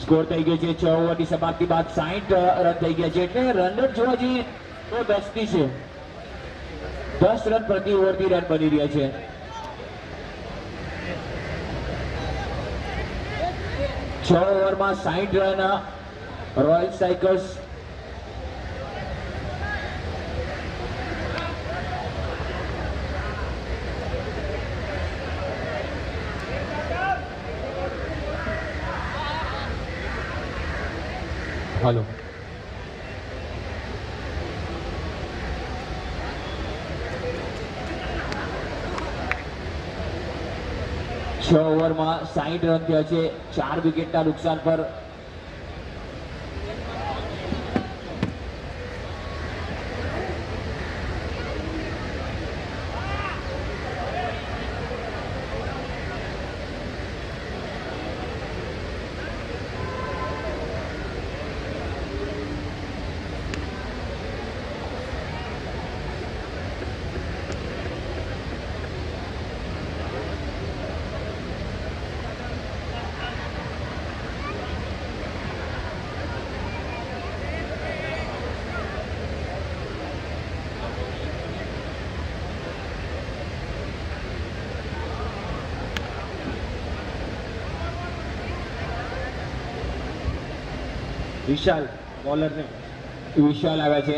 સ્કોર થઈ ગયો છે 6 ઓવરની સમાપ્તિ બાદ 60 રન થઈ ગયા છે. એટલે રન રેટ જોવા જઈએ તો 10 ની છે. 10 રન પ્રતિ ઓવરથી રન બની રહ્યા છે. છ ઓવરમાં 60 રન રોયલ સ્ટ્રાઇકર્સ. હલો, છ ઓવરમાં 60 રન થયા છે. 4 વિકેટના નુકસાન પર. વિશાલ બોલરને વિશાલ આવ્યા છે.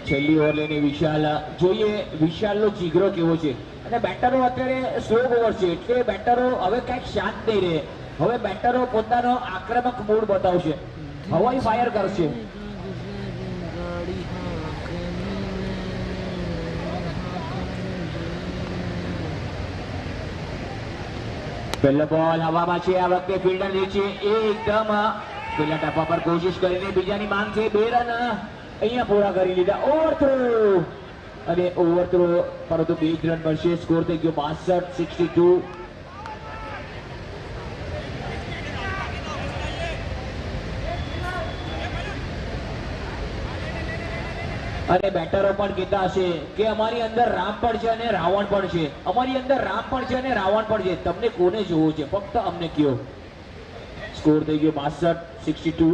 છેલ્લી ઓવર લઈને વિશાલ. જોઈએ વિશાલનો જીગરો કેવો છે. અને બેટરો અત્યારે સ્લો ઓવર છે એટલે બેટરો હવે કંઈક શાંત નહીં રહે. હવે બેટરો પોતાનો આક્રમક મૂડ બતાવશે, હવાઈ ફાયર કરશે. પહેલો બોલ હવામાં છે. આ વખતે ફિલ્ડર જે છે એ એકદમ પેલા ટપ્પા પર કોશિશ કરીને બીજાની માંગ છે. 2 રન અહીંયા પૂરા કરી લીધા. ઓવરથ્રો અને ઓવરથ્રો, પરંતુ 2 રન મળશે. સ્કોર થઈ ગયો 62-62. અને બેટરો પણ કહેતા હશે કે અમારી અંદર રામ પણ છે અને રાવણ પણ છે. અમારી અંદર રામ પણ છે અને રાવણ પણ છે. તમને કોને જોવું છે ફક્ત અમને કહો. સ્કોર થઈ ગયો 62-62.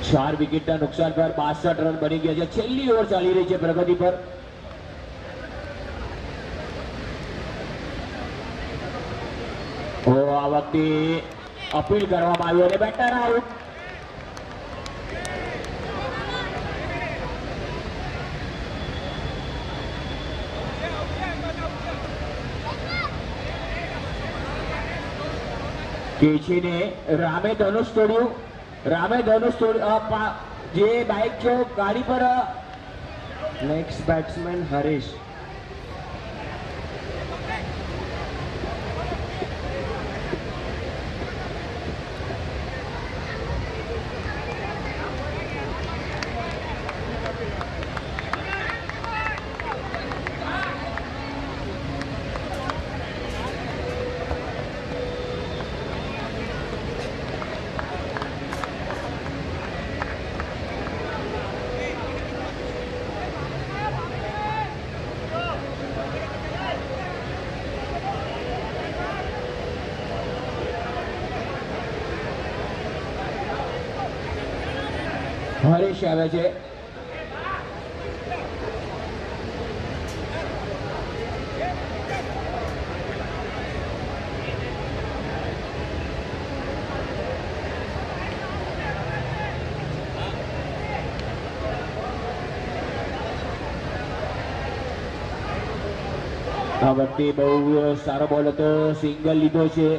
ચાર વિકેટના નુકસાન પર 62 રન બની ગયા છે. છેલ્લી ઓવર ચાલી રહી છે પ્રગતિ પર. આ વખતે અપીલ કરવામાં આવ્યું અને બેટર આઉટ. કેચીને રામે ધનુષ તોડ્યું. જે બાઇક છે ગાડી પર નેક્સ્ટ બેટ્સમેન હરીશ. હરીશ આવે છે. આ વખતે બહુ સારો બોલ હતો, સિંગલ લીધો છે,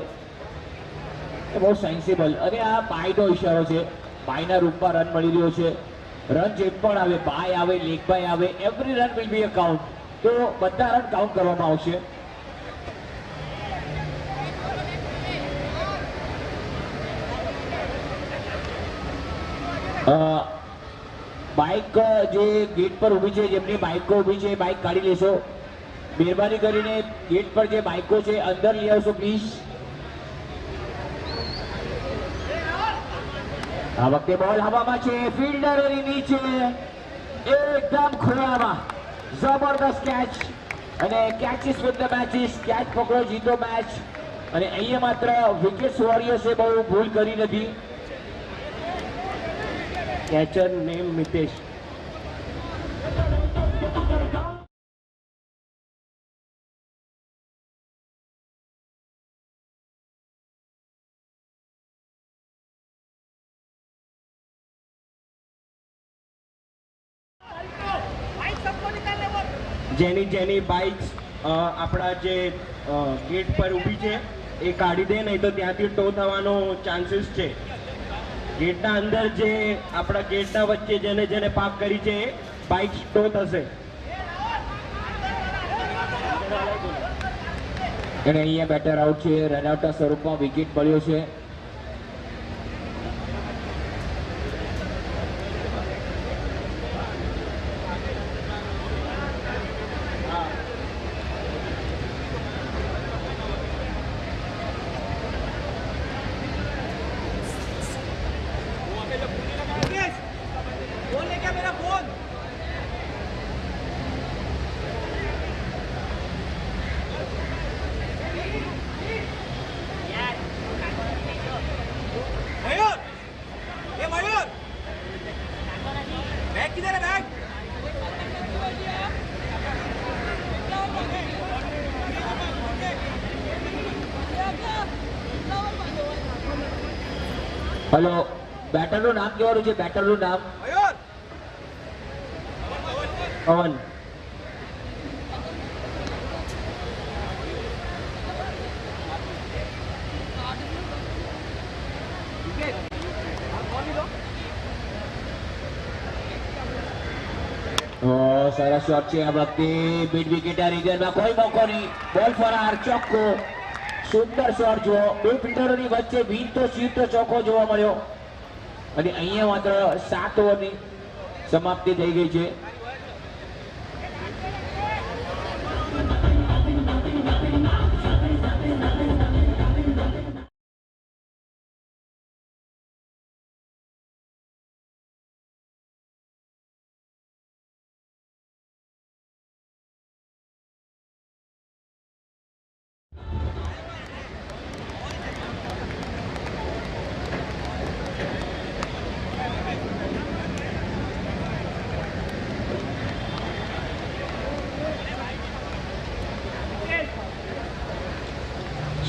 બહુ સેન્સિબલ. અને આ બાયનો ઈશારો છે, બાયના રૂપમાં રન મળી રહ્યો છે. રન જે પણ આવે, બાય આવે, લેગ બાય આવે, every run will be a count. તો બધા રન કાઉન્ટ કરવામાં આવશે. બાઇક જે ગેટ પર ઊભી છે, જેમની બાઇકો ઊભી છે, બાઇક કાઢી લેશો. મહેરબાની કરીને ગેટ પર જે બાઇકો છે અંદર લઈ આવશો પ્લીઝ. આ વખતે બોલ હવામાં છે, ફિલ્ડરની નીચે એકદમ ખોળામાં. જબરદસ્ત કેચ અને કેચિસ વિથ ધ મેચિસ. કેચ પકડો, જીતો મેચ. અને અહીંયા માત્ર વિકેટ વોરિયર્સે બહુ ભૂલ કરી નથી. Catcher name Mitesh. જેની બાઇક્સ આપણા જે ગેટ પર ઊભી છે એ કાઢી દે, નહીં તો ત્યાંથી ટો થવાનો ચાન્સીસ છે. ગેટના અંદર જે આપણા ગેટના વચ્ચે જેને પાર્ક કરી છે એ બાઇક્સ ટો થશે. અને અહીંયા બેટર આઉટ છે, રનઆઉટના સ્વરૂપમાં વિકેટ મળ્યો છે. હલો, બેટરનું નામ કેવાનું છે? બેટરનું નામ પવન. સરસ શોટ છે. આ વખતે મિડ વિકેટ રીજનમાં કોઈ મોકો નહીં. બોલ ફરાર, ચોખ્ખો, સુંદર શોટ. જુઓ, બે ફિલ્ડરોની વચ્ચે વીંધતો સીધો ચોખ્ખો જોવા મળ્યો. અને અહીંયા માત્ર 7 ઓવરની સમાપ્તિ થઈ ગઈ છે.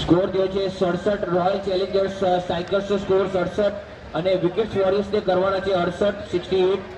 સ્કોર થયો છે 67. રોયલ ચેલેન્જર્સ સાયકલ્સ સ્કોર 67 અને વિકેટ્સ વોરિયર્સને કરવાના છે 68 68.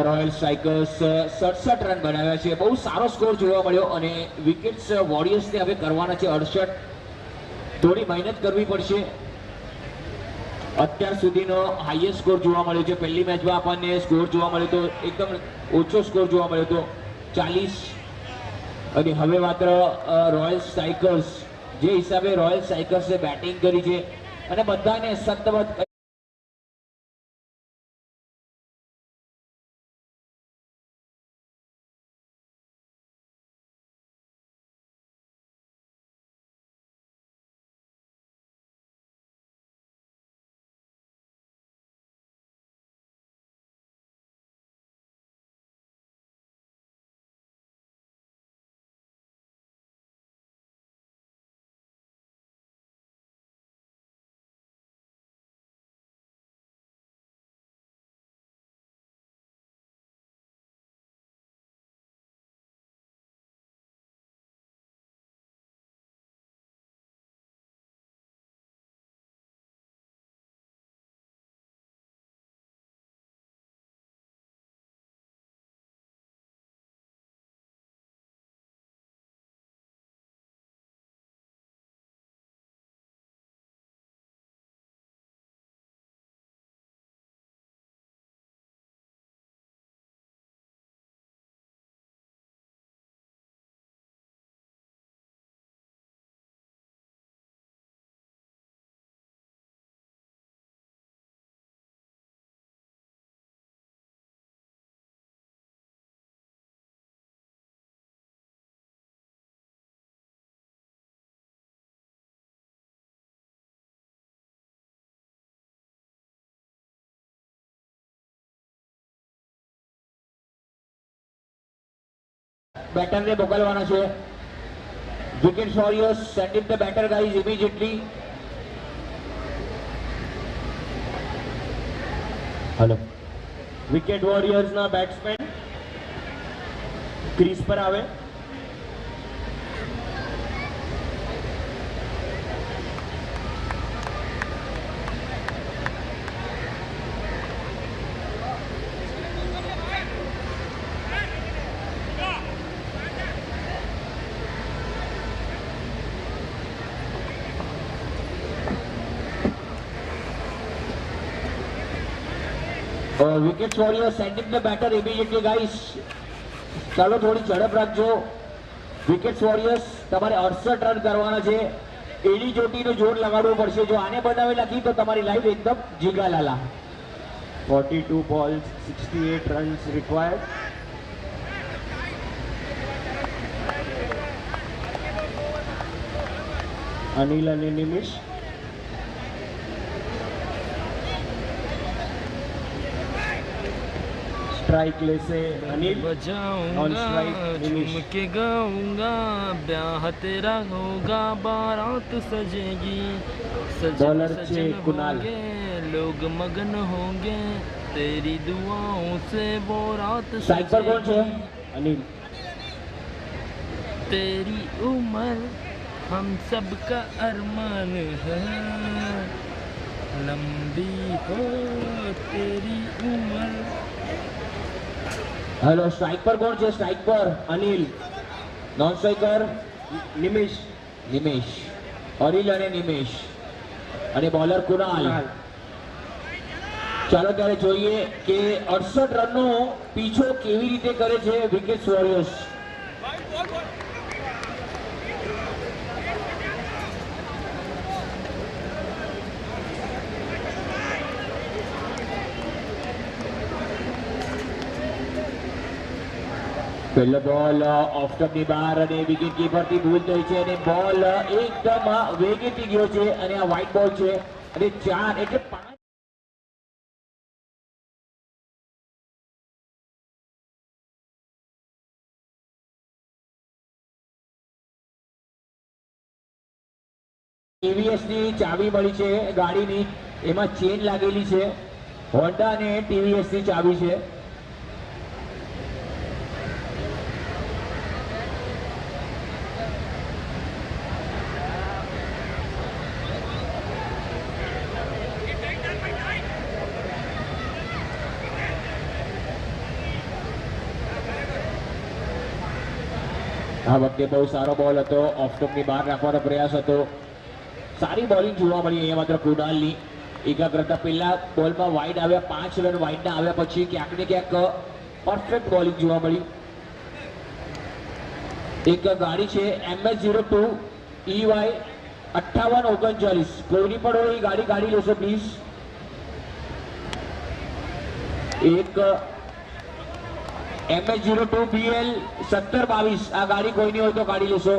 રોયલ સ્ટ્રાઇકર્સ 67 રન બનાવ્યા છે. બહુ સારો સ્કોર જોવા મળ્યો અને વિકેટ્સ વોરિયર્સને હવે કરવાના છે 68. થોડી મહેનત કરવી પડશે. અત્યાર સુધીનો હાઈએસ્ટ સ્કોર જોવા મળ્યો છે. પહેલી મેચમાં આપણને સ્કોર જોવા મળ્યો તો એકદમ ઓછો સ્કોર જોવા મળ્યો હતો 40 અને હવે માત્ર રોયલ સ્ટ્રાઇકર્સ જે હિસાબે રોયલ સ્ટ્રાઇકર્સે બેટિંગ કરી છે અને બધાને સતત બેટરને મોકલવાના છે. Wicket warriors send in the batter guys immediately. Hello, wicket વોરિયર્સના બેટ્સમેન ક્રીઝ પર આવે. Wicket warriors send in the batter immediately guys. ચાલો થોડી ઝડપ રાખજો. વિકેટ વોરિયર્સ તમારે 68 રન કરવાના છે. એડી ચોટીનું જોર લગાડવું પડશે. જો આને બનાવી નાખી તો તમારી લાઈફ એકદમ જીગાલાલા. 42 balls, 68 runs required. અનિલ અને નિમિષ. स्ट्राइक लेसे अनिल, ऑन स्ट्राइक निमिष. झूम के गाऊंगा ब्याह तेरा होगा बारात सजेगी बॉलर सजन छे सजन कुणाल. होंगे लोग मगन होंगे तेरी दुआओं से वो रात स्ट्राइक पर कौन છે? सजेगी अनिल. तेरी उम्र हम सब का अरमान है लंबी हो तेरी उम्र. હેલો, સ્ટ્રાઇક પર કોણ છે? સ્ટ્રાઇક પર અનિલ, નોન સ્ટ્રાઇકર નિમિષ, નિમેશ, અનિલ અને નિમેશ, અને બોલર કુણાલ. કુણાલ. ચાલો ત્યારે જોઈએ કે 68 રનનો પીછો કેવી રીતે કરે છે વિકેટ વોરિયર્સ. પહેલો બોલ ઓફ સ્ટમ્પની બહાર અને વિકેટ કીપરથી ભૂલ થઈ છે અને બોલ એકદમ વેગેથી ગયો છે અને આ વ્હાઈટ બોલ છે અને 4 એટલે 5 TVS ની ચાવી મળી છે ગાડીની, એમાં ચેન લાગેલી છે. હોન્ડા અને TVS ની ચાવી છે. આ વખતે બહુ સારો બોલ હતો, ઓફ સ્ટમ્પની બહાર રાખવાનો પ્રયાસ હતો. સારી બોલિંગ જોવા મળી અહીંયા માત્ર કુણાલની. એકાગ્રતા પહેલા બોલમાં વાઇડ આવ્યા, 5 રન વાઇડના આવ્યા પછી ક્યાંક ને ક્યાંક પરફેક્ટ બોલિંગ જોવા મળી. એક ગાડી છે MS02 EY 5839, કોઈની પણ હોય એ ગાડી કાઢી લેશો પ્લીઝ. એક MS02 BL 1722, આ ગાડી કોઈની હોય તો કાઢી લેશો.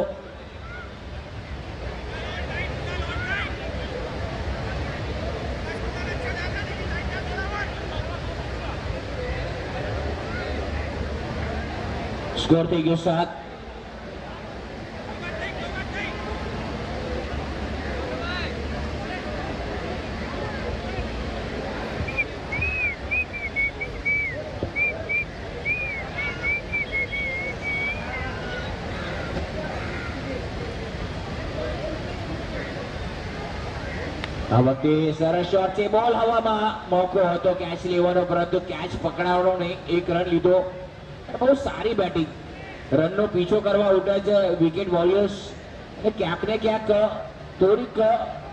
સ્કોર થઈ ગયો 7. આ વખતે સરસ શોટ છે, બોલ હવામાં, મોકો હતો કેચ લેવાનો પરંતુ કેચ પકડાવવાનો નહીં, 1 રન લીધો. બહુ સારી બેટિંગ, રનનો પીછો કરવા ઉઠે છે વિકેટ વોરિયર્સ. અને ક્યાંક ને ક્યાંક થોડીક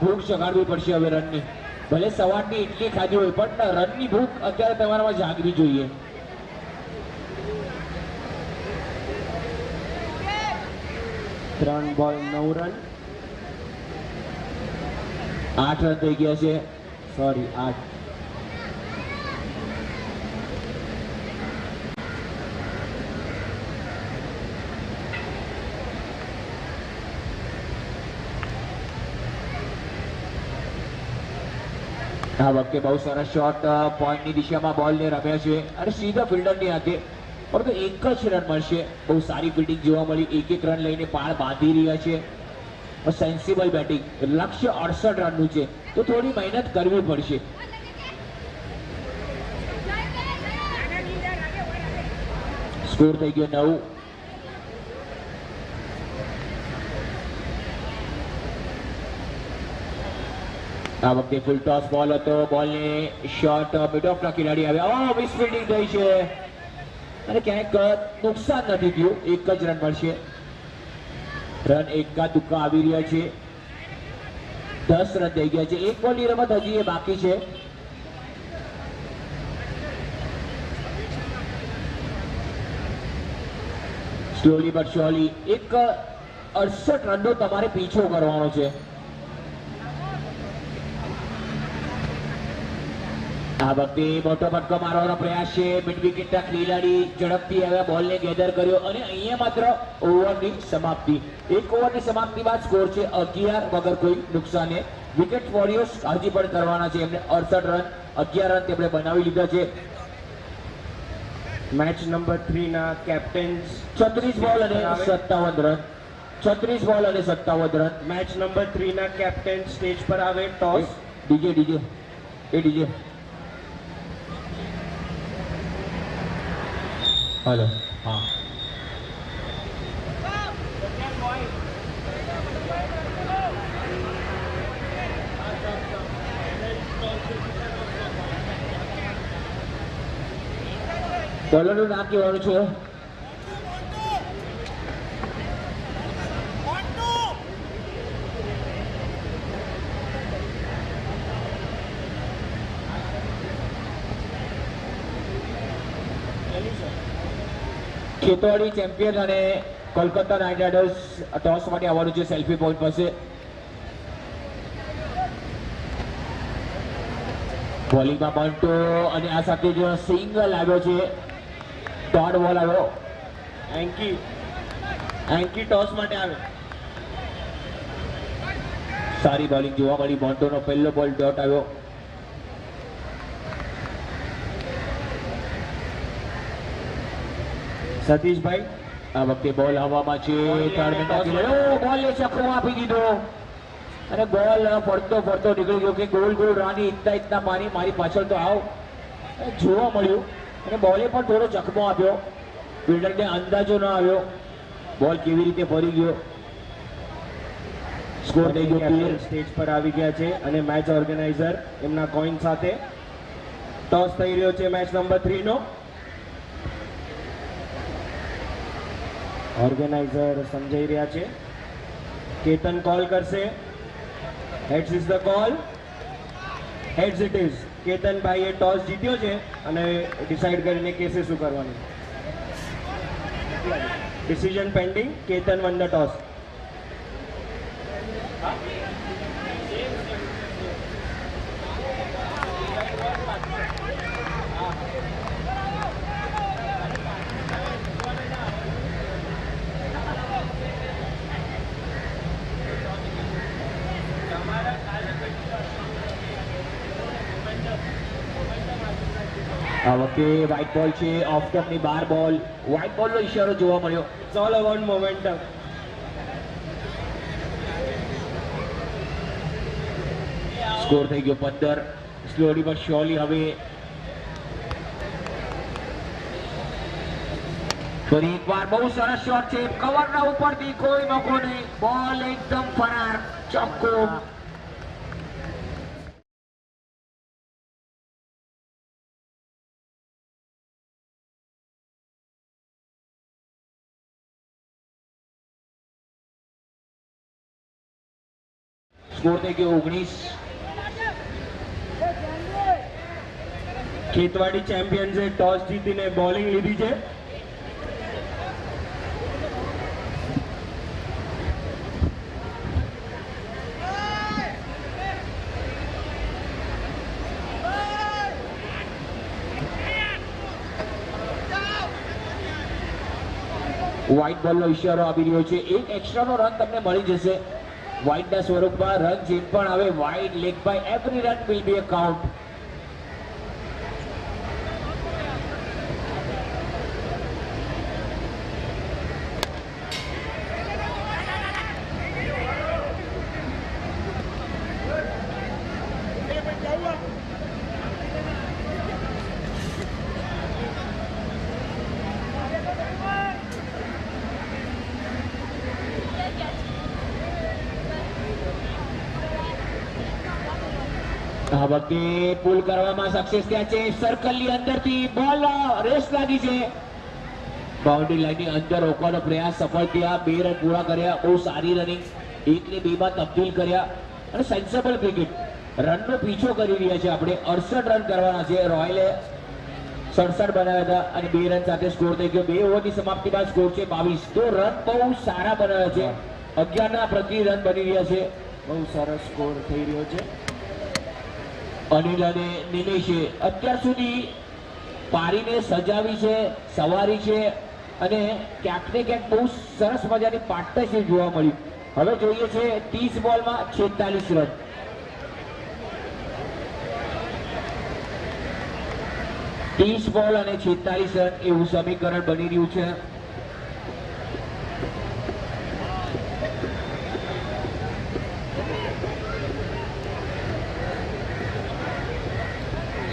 ભૂખ જગાડવી પડશે હવે રનની. ભલે સવારની ઇડલી ખાધી હોય પણ રનની ભૂખ અત્યારે તમારામાં જાગવી જોઈએ. ત્રણ બોલ 9 રન, 8 રન થઈ ગયા છે. સોરી 8. આ વખતે બહુ સરસ શોટ પોઈન્ટની દિશામાં બોલને રમ્યા છે અને સીધા ફિલ્ડરની હાથે, પરંતુ 1 જ રન મળશે. બહુ સારી ફિલ્ડિંગ જોવા મળી, 1 રન લઈને પાળ બાંધી રહ્યા છે. સેન્સિબલ બેટિંગ, લક્ષ્ય 68 રનનું છે તો થોડી મહેનત કરવી પડશે. સ્કોર થઈ ગયો 9. આ વખતે ફૂલ ટોસ બોલ હતો, બોલને શોટ મિડ ઓફના ખેલાડી આવ્યા, મિસ ફિલ્ડિંગ થઈ છે અને ક્યાંક નુકસાન નથી થયું, 1 જ રન મળશે. રન એકા દુક્કા આવી રહ્યા છે, 10 રન થઈ ગયા છે. 1 બોલની રમત હજી એ બાકી છે. સ્લોલી બટ શ્યોરલી 68 રનનો તમારે પીછો કરવાનો છે. આ વખતે મોટો ફટકો મારવાનો પ્રયાસ છે, મિડ વિકેટના ખેલાડી ઝડપથી આવ્યા, બોલને ગેધર કર્યો અને અહીંયા માત્ર ઓવરની સમાપ્તિ. 1 ઓવરની સમાપ્તિ બાદ સ્કોર છે 11 વગર કોઈ નુકસાને. વિકેટ વોરિયર્સ હજી પણ કરવાના છે, એમને 68 રન, 11 રન તેમણે બનાવી લીધા છે. મેચ નંબર 3 ના કેપ્ટન્સ 36 બોલ અને 57 રન, 36 બોલ અને 57 રન. મેચ નંબર 3 ના કેપ્ટન સ્ટેજ પર આવે. ટોસ. ડીજે हेलो हाँ બોલરનું નામ કહેવાનું છે. ખેતવાડી ચેમ્પિયન અને કોલકાતા નાઇટ રાઇડર્સ ટોસ માટે આવવાનું છે સેલ્ફી પોઈન્ટ પાસે. બોલિંગમાં બંટો અને આ સાથે જો સિંગલ આવ્યો છે, ડોટ બોલ આવ્યો. એન્કી ટોસ માટે આવે. સારી બોલિંગ જોવા મળી. બોન્ટોનો પહેલો બોલ ડોટ આવ્યો. સતીશભાઈ આ વખતે બોલ હવામાં છે. બોલ ચક્રો આપી દીધો અને બોલ ફરતો ફરતો નીકળી ગયો કે ગોલ ગોલ રાની ઇતના ઇતના પાણી મારી પાછળ તો આવ જોવા મળ્યું. અને બોલે પણ થોડો ચકમો આપ્યો. ફિલ્ડરને અંદાજો ન આવ્યો બોલ કેવી રીતે ફરી ગયો. સ્કોર થઈ ગયો 13. સ્ટેજ પર આવી ગયા છે અને મેચ ઓર્ગેનાઇઝર એમના કોઈન સાથે ટોસ થઈ રહ્યો છે મેચ નંબર 3 નો. ઓર્ગેનાઇઝર સમજાઈ રહ્યા છે. કેતન કોલ કરશે. Heads is the call. Heads it is. કેતનભાઈએ ટોસ જીત્યો છે અને ડિસાઈડ કરીને કેસે શું કરવાનું. Decision pending. Ketan won the toss. આ વખતે વ્હાઇટ બોલ છે. ઓફ સ્ટમ્પની 12 બોલ. વ્હાઇટ બોલનો ઈશારો જોવા મળ્યો. It's all about momentum. Score થઈ ગયો 15. સ્લોલી બટ શ્યોરલી હવે ફરી એકવાર બહુ સરસ શોટ છે. કવરના ઉપરથી કોઈ મોકો નહીં. બોલ એકદમ ફરાર. ચોખ્ખો. સ્કોર થઈ ગયો 19. ખેતવાડી ચેમ્પિયન્સે ટોસ જીતીને બોલિંગ લીધી છે. વ્હાઇટ બોલનો ઈશારો આપી રહ્યો છે. એક એક્સ્ટ્રાનો રન તમને મળી જશે વ્હાઇટના સ્વરૂપમાં. રન જેમ પણ આવે wide leg bye every run will be a count. આ વખતે પુલ કરવામાં સક્સેસ થયા છે. સર્કલની અંદરથી બોલ રેસ લાગી છે. બાઉન્ડ્રી લાઈનની અંદર રોકવાનો પ્રયાસ સફળ થયા. 2 રન પૂરા કર્યા. બહુ સારી રનિંગ. 1 ને 2 માં તબદીલ કર્યા અને સેન્સેબલ ક્રિકેટ. રનનો પીછો કરી રહ્યા છે આપણે. 68 રન કરવાના છે. રોયલે 67 બનાવ્યા હતા અને 2 રન સાથે સ્કોર થઈ ગયો. 2 ઓવરની સમાપ્તિ બાદ સ્કોર છે 22. તો રન બહુ સારા બનાવ્યા છે. 11 ના પ્રતિ રન બની રહ્યા છે. બહુ સરસ સ્કોર થઈ રહ્યો છે. અનિલ અને નિલેશે અત્યાર સુધી પારીને સજાવી છે, સવારી છે અને ક્યાંક ને ક્યાંક બહુ સરસ મજાની પાર્ટનરશિપ જોવા મળી. હવે જોઈએ છે 30 બોલમાં 46 રન. બોલ અને 46 રન એવું સમીકરણ બની રહ્યું છે.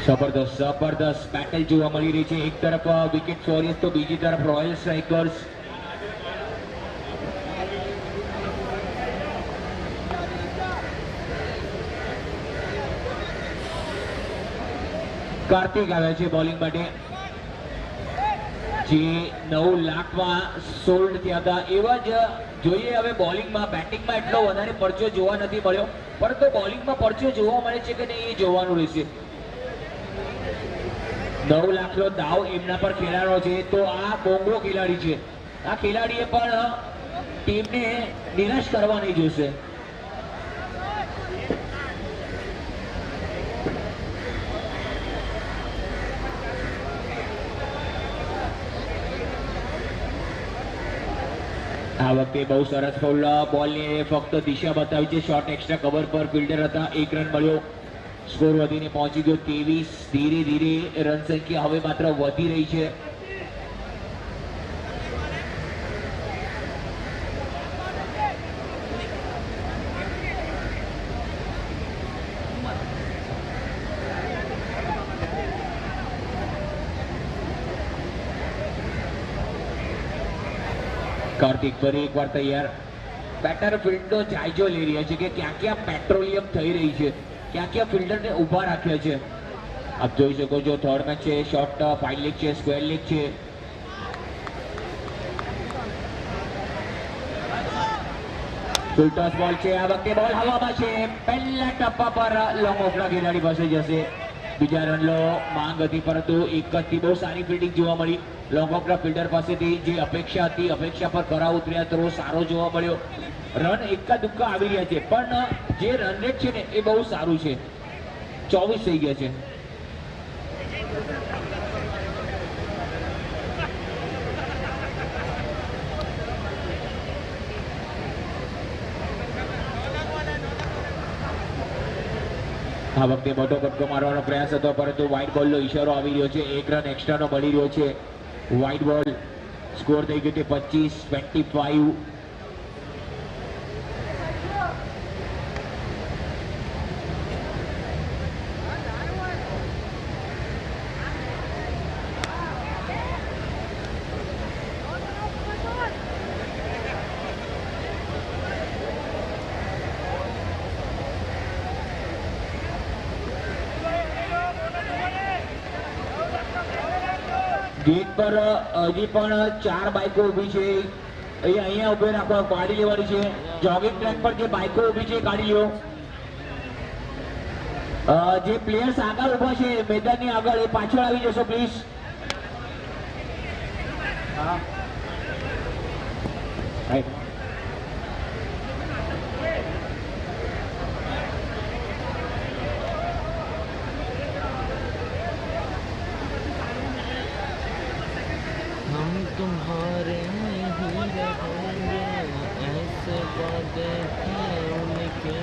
જબરદસ્ત બેટલ જોવા મળી રહી છે. એક તરફ વિકેટ વોરિયર્સ તો બીજી તરફ રોયલ સ્ટ્રાઇકર્સ. કાર્તિક આવ્યા છે બોલિંગ માટે. જે 9 લાખમાં સોલ્ડ થયા હતા એવા જ જોઈએ. હવે બોલિંગમાં બેટિંગમાં એટલો વધારે પરચો જોવા નથી મળ્યો, પરંતુ બોલિંગમાં પરચો જોવા મળે છે કે નહીં એ જોવાનું રહેશે. 9 લાખનો દાવ એમના પર ખેલાડો છે, તો આ બોંગો ખેલાડી છે. આ ખેલાડીએ પણ ટીમને નિરાશ કરવા નહીં જોશે. આ વખતે બહુ સરસ ફોલ બોલની ફક્ત દિશા બતાવી છે. શોર્ટ એક્સ્ટ્રા કવર પર ફિલ્ડર હતા, 1 રન મળ્યો. સ્કોર વધીને પહોંચી ગયો 23. ધીરે ધીરે રન સંખ્યા હવે માત્ર વધી રહી છે. કાર્તિક ફરી એકવાર તૈયાર. બેટર ફિલ્ડનો જાયજો લઈ રહ્યા છે કે ક્યાં ક્યાં પેટ્રોલિયમ થઈ રહી છે, ક્યાં ક્યાં ફિલ્ડરને ઊભા રાખ્યા છે. આપ જોઈ શકો છો થર્ડ મેચ છે, શોર્ટ ફાઇન લેગ છે, સ્ક્વેર લેગ છે. ફૂલ ટોસ બોલ છે. આ વખતે બોલ હવામાં છે. પહેલા ટપ્પા પર લોંગ ઓફના ખેલાડી પાસે જશે. બીજા રનનો માંગ હતી, પરંતુ એક થી બહુ સારી ફિલ્ડિંગ જોવા મળી. લોંગ ઓફના ફિલ્ડર પાસેથી જે અપેક્ષા હતી, અપેક્ષા પર ખરા ઉતર્યા, થ્રો સારો જોવા મળ્યો. રન એકા દુક્કા આવી રહ્યા છે, પણ જે રન રેટ છે ને એ બહુ સારું છે. 24 થઈ ગયા છે. આ વખતે મોટો કટકો મારવાનો પ્રયાસ હતો, પરંતુ વ્હાઇટ બોલનો ઈશારો આવી રહ્યો છે. 1 રન એક્સ્ટ્રાનો મળી રહ્યો છે. વ્હાઇટ બોલ. સ્કોર થઈ ગયો છે 25-25. ગેટ પર હજી પણ 4 બાઇકો ઊભી છે. અહીંયા ઉભે રાખવા કાઢી લેવાની છે. જોગિંગ ટ્રેક પર જે બાઇકો ઊભી છે કાઢી લો. જે પ્લેયર્સ આગળ ઊભા છે મેદાનની આગળ, એ પાછળ આવી જશો પ્લીઝ. हम तुम्हारे ही रहेंगे, ऐसे वादे किए उनके।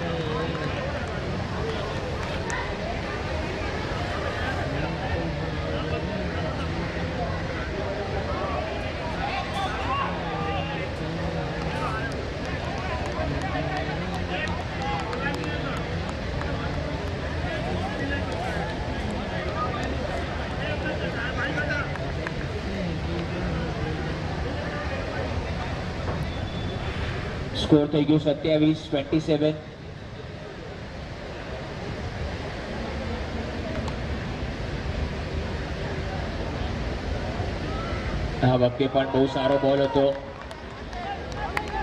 સ્કોર થઈ ગયો 27-27. આ વખતે પણ બહુ સારો બોલ હતો.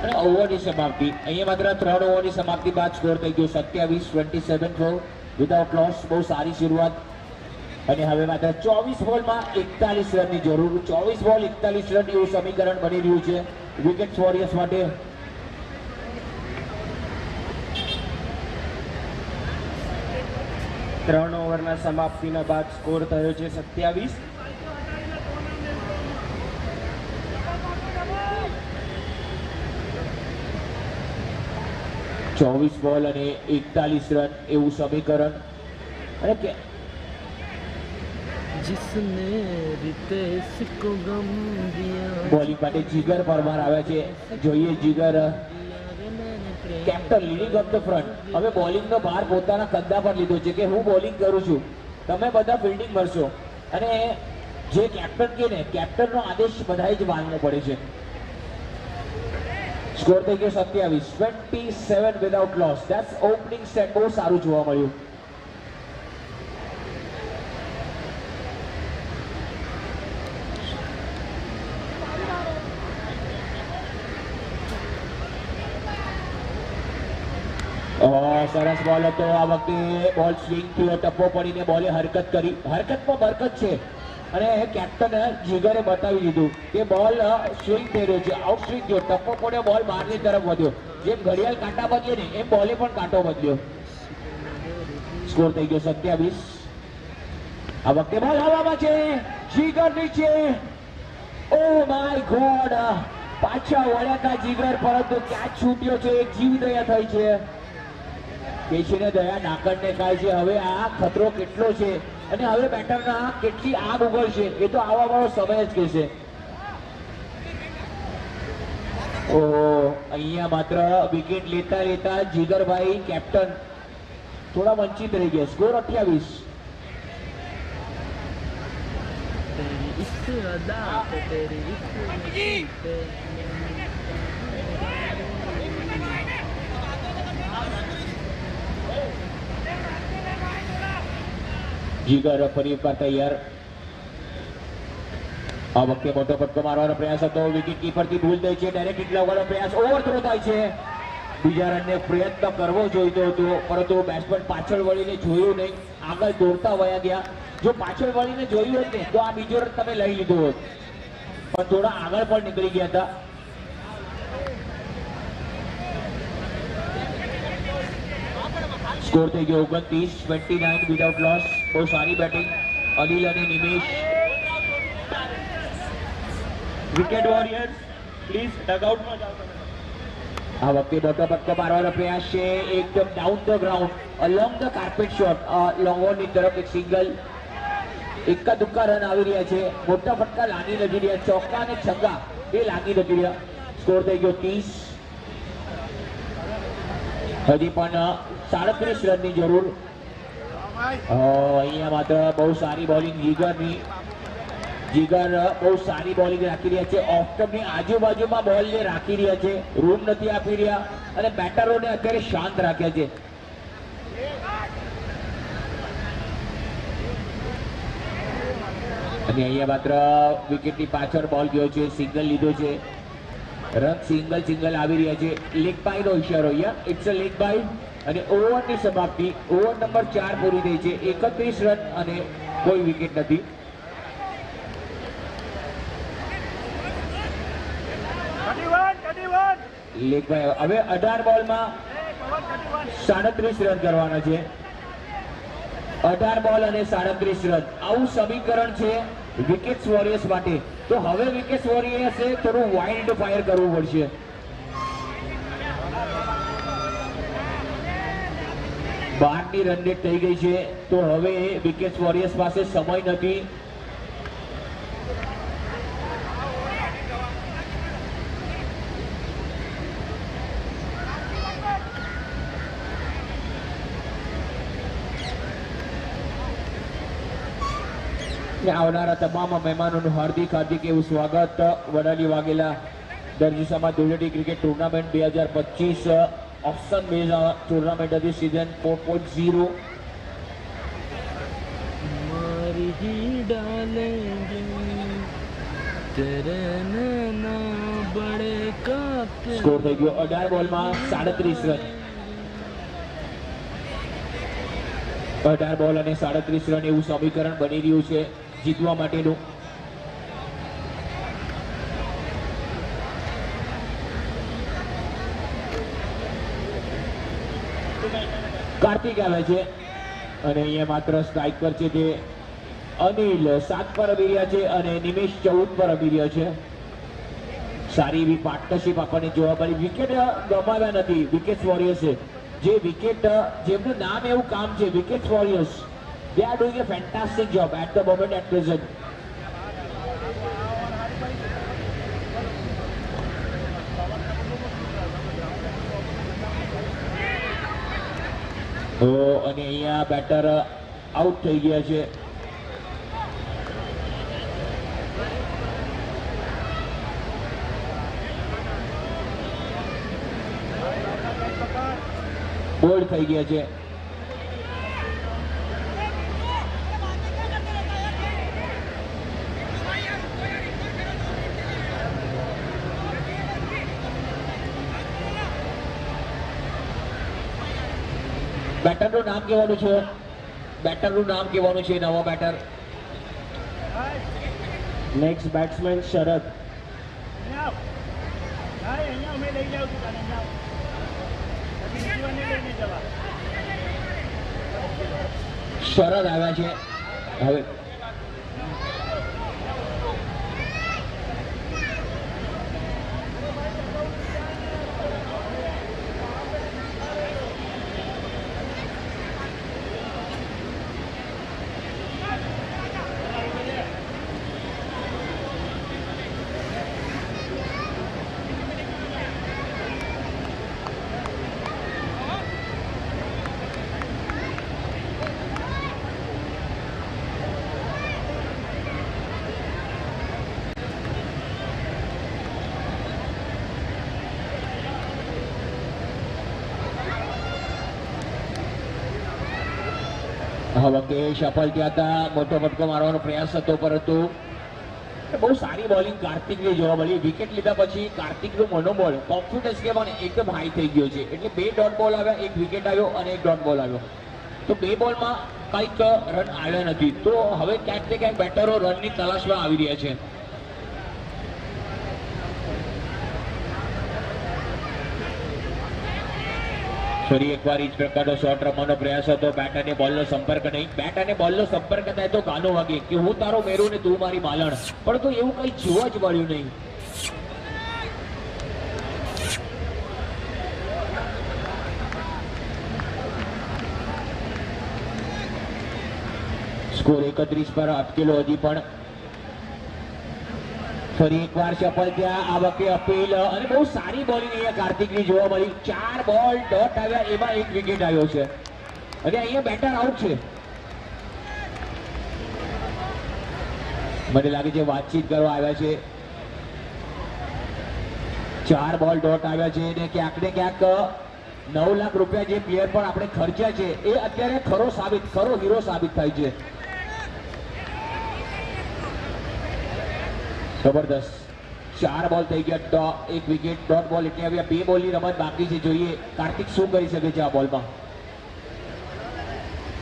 અને ઓવરની સમાપ્તિ અહીંયા માત્ર 3 ઓવરની સમાપ્તિ બાદ સ્કોર થઈ ગયો 27-27 ફોર વિધાઉટ લોસ. બહુ સારી શરૂઆત. અને હવે માત્ર 24 બોલમાં 41 રનની જરૂર. 24 બોલ 41 રન એવું સમીકરણ બની રહ્યું છે વિકેટ વોરિયર્સ માટે. ત્રણ ઓવરના સમાપ્તિના બાદ સ્કોર થયો છે 27. ચોવીસ બોલ અને 41 રન એવું સમીકરણ. અને કે जिसने रितेश को गम दिया, બોલિંગ માટે જીગર પરમાર આવ્યા છે. જોઈએ Jigar captain leading of the front. હવે બોલિંગનો ભાર પોતાના કદ્દા પર લીધો છે કે હું બોલિંગ કરું છું, તમે બધા ફિલ્ડિંગ મળશો. અને જે કેપ્ટન કે ને, કેપ્ટનનો આદેશ બધાએ જ માનવો પડે છે. સ્કોર થઈ ગયો 27-27 without loss. That's opening set. બહુ સારું જોવા મળ્યું. સરસ બોલ હતો આ વખતે. બોલ સ્વિંગ થયો, ટપ્પો પડીને બોલે હરકત કરી. હરકતમાં બરકત છે અને કેપ્ટન જીગરે બતાવી દીધું કે બોલ સ્વિંગ થઈ રહ્યો છે, આઉટ સ્વિંગ થયો, ટપ્પો પડ્યો, બોલ બહારની તરફ વધ્યો. જેમ ઘડિયાળ કાંટા બદલે ને એમ બોલે પણ કાંટો બદલ્યો. સ્કોર થઈ ગયો 27. આ વખતે બોલ હવામાં છે, જીગર નીચે. ઓ માય ગોડ, પાછા વળ્યા હતા જીગર, પરંતુ ક્યાં છૂટ્યો છે. એક જીવ દયા થઈ છે. પેશીને દયા નાકડને ખાય છે. હવે આ ખતરો કેટલો છે અને હવે બેટરના કેટલી આગ ઉગળશે એ તો આવા વાળો સમય જ કહેશે. ઓહો, અહીંયા માત્ર વિકેટ લેતા લેતા જીગરભાઈ કેપ્ટન થોડા વંચિત રહી ગયા. સ્કોર 28. तेरी इस अदा पे तेरी इस पे જીગર ફરી એકવાર તૈયાર. આ વખતે મોટો ફટકો મારવાનો પ્રયાસ હતો. વિકેટ કીપરથી ભૂલ થઈ છે. ડાયરેક્ટ હિટ લાવવાનો પ્રયાસ, ઓવરથ્રો થાય છે. બીજા રનને પ્રયત્ન કરવો જોઈતો હતો, પરંતુ બેટ્સમેન પાછળ વળીને જોયું નહીં, આગળ દોડતા વયા ગયા. જો પાછળ વળીને જોયું હોત ને તો આ બીજો રન તમે લઈ લીધો હોત, પણ થોડા આગળ પણ નીકળી ગયા હતા. સ્કોર થઈ ગયો 29-29 વિધાઉટ લોસ. બહુ સારી બેટિંગ અનિલ અને નિમેશ. વિકેટ વોરિયર્સ પ્લીઝ ડગઆઉટમાં જાઓ તમે. આ વખતે મોટો ફટકો મારવાનો પ્રયાસ છે. એકદમ down the ground, along the carpet shot, long ઓનની તરફ એક સિંગલ. એકા દુક્કા રન આવી રહ્યા છે. મોટા ફટકા લાગી નથી રહ્યા, ચોક્કા અને છગ્ગા એ લાગી નથી રહ્યા. સ્કોર થઈ ગયો 30. હજી પણ 37 રનની જરૂર. અહીંયા માત્ર બહુ સારી બોલિંગ જીગરની. જીગર બહુ સારી બોલિંગ રાખી રહ્યા છે. ઓફ સ્ટમ્પની આજુબાજુમાં બોલને રાખી રહ્યા છે, રૂમ નથી આપી રહ્યા અને બેટરોને અત્યારે શાંત રાખ્યા છે. અને અહીંયા માત્ર વિકેટની પાછળ બોલ ગયો છે, સિંગલ લીધો છે. રન સિંગલ આવી રહ્યા છે. લેગ બાય નો ઇશારો, અહીંયા ઇટ્સ અ લેગ બાય. અને ઓવરની સમાપ્તિ, ઓવર નંબર 4 પૂરી થઈ છે. 31 રન અને કોઈ વિકેટ નથી. Leg bye. હવે 18 બોલમાં 37 રન કરવાના છે. 18 બોલ અને 37 રન, આવું સમીકરણ છે વિકેટ્સ વોરિયર્સ માટે. તો હવે વિકેટ્સ વોરિયર્સે થોડું વાઇલ્ડ ફાયર કરવું પડશે. બારની રન રેટ થઈ ગઈ છે, તો હવે વિકેટ્સ વોરિયર્સ પાસે સમય નથી. આવનારા તમામ મહેમાનોનું હાર્દિક એવું સ્વાગત. વડાલી વાઘેલા દરજીસામાં Dhuleti cricket tournament 2025 option base tournament હતી, સીઝન 4.0. मारी ही डालेंगे तेरे नैना बड़े काते. સ્કોર થઈ ગયો 18 બોલમાં 37 રન. 18 બોલ અને 37 રન એવું સમીકરણ બની રહ્યું છે જીતવા માટેનું. કાર્તિક આવે છે અને અહીંયા માત્ર સ્ટ્રાઇક પર છે તે અનિલ 7 પર રમી રહ્યા છે અને નિમેશ 14 પર રમી રહ્યા છે. સારી એવી પાર્ટનરશિપ આપણને જોવા મળી. વિકેટ ગમાવ્યા નથી વિકેટ્સ વોરિયર્સે. જે વિકેટ, જેમનું નામ એવું કામ છે wickets warriors, they are doing a fantastic job at the moment at present. અને અહીંયા બેટર આઉટ થઈ ગયા છે. બોલ્ડ થઈ ગયા છે. બેટરનું નામ કહેવાનું છે, બેટરનું નામ કહેવાનું છે, નવો બેટર. નેક્સ્ટ બેટ્સમેન શરદ. શરદ આવ્યા છે હવે. વખતે સફળ થયા હતા, મોટો ફટકો મારવાનો પ્રયાસ હતો, પરંતુ બહુ સારી બોલિંગ કાર્તિકની જોવા મળી. વિકેટ લીધા પછી કાર્તિકનું મનોબળ, કોન્ફિડન્સ કહેવાય એકદમ હાઈ થઈ ગયો છે. એટલે 2 ડોટ બોલ આવ્યા, 1 વિકેટ આવ્યો અને 1 ડોટ બોલ આવ્યો. તો 2 બોલમાં કંઈક રન આવ્યા નથી. તો હવે ક્યાંક ને ક્યાંક બેટરો રનની તલાશમાં આવી રહ્યા છે. ફરી એકવાર એ જ પ્રકારનો શોટ રમવાનો પ્રયાસ હતો. બેટ અને બોલનો સંપર્ક નહીં. બેટ અને બોલનો સંપર્ક થાય તો ગાનો વાગે કે હું તારો મેરું ને તું મારી માલણ, પરંતુ એવું કંઈ જોવા જ મળ્યું નહીં. સ્કોર 31 પર અટકેલો હજી પણ. ફરી એકવાર સફળ થયા. આ વખતે અપીલ અને બહુ સારી બોલિંગ અહીંયા કાર્તિકની જોવા મળી. 4 બોલ ડોટ આવ્યા, એમાં 1 વિકેટ આવ્યો છે અને અહીંયા બેટર આઉટ છે. મને લાગે છે વાતચીત કરવા આવ્યા છે. 4 બોલ ડોટ આવ્યા છે અને ક્યાંક ને ક્યાંક 9 લાખ રૂપિયા જે પ્લેયર પર આપણે ખર્ચ્યા છે એ અત્યારે ખરો હીરો સાબિત થાય છે. જબરદસ્ત. 4 બોલ થઈ ગયા, 1 વિકેટ, ડોટ બોલ એટલે હવે 2 બોલની રમત બાકી છે. જોઈએ કાર્તિક શું કરી શકે છે આ બોલમાં.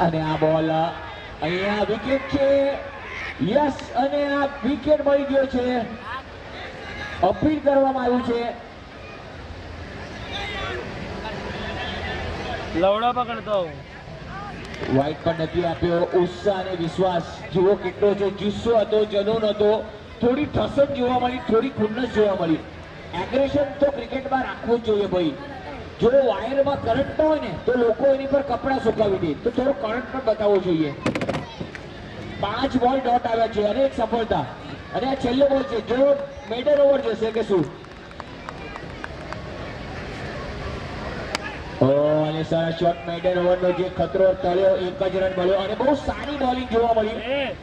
અને આ બોલ અહીંયા વિકેટ છે. યસ, અને આ વિકેટ મળી ગયો છે. અપીલ કરવામાં આવ્યું છે. लवड़ा पकड़ता हूँ. વ્હાઈટ પણ નથી આપ્યો. ઉત્સાહ અને વિશ્વાસ જુઓ કેટલો છે. જુસ્સો હતો, જનૂન હતો, થોડી ઠસક જોવા મળી, થોડી ખુન્નસ જોવા મળી. એગ્રેશન તો ક્રિકેટમાં રાખવું જ જોઈએ ભાઈ. જો વાયરમાં કરંટ ન હોય ને તો લોકો એની પર કપડા સુકાવી દે, તો થોડો કરંટ પણ બતાવવો જોઈએ. 5 બોલ ડોટ આવ્યા છે અને 1 સફળતા. અને આ છેલ્લો બોલ છે. જો મેડલ ઓવર જશે કે શું? અને સરસ શોટ. મેડલ ઓવરનો જે ખતરો ટળ્યો, 1 જ રન મળ્યો અને બહુ સારી બોલિંગ જોવા મળી.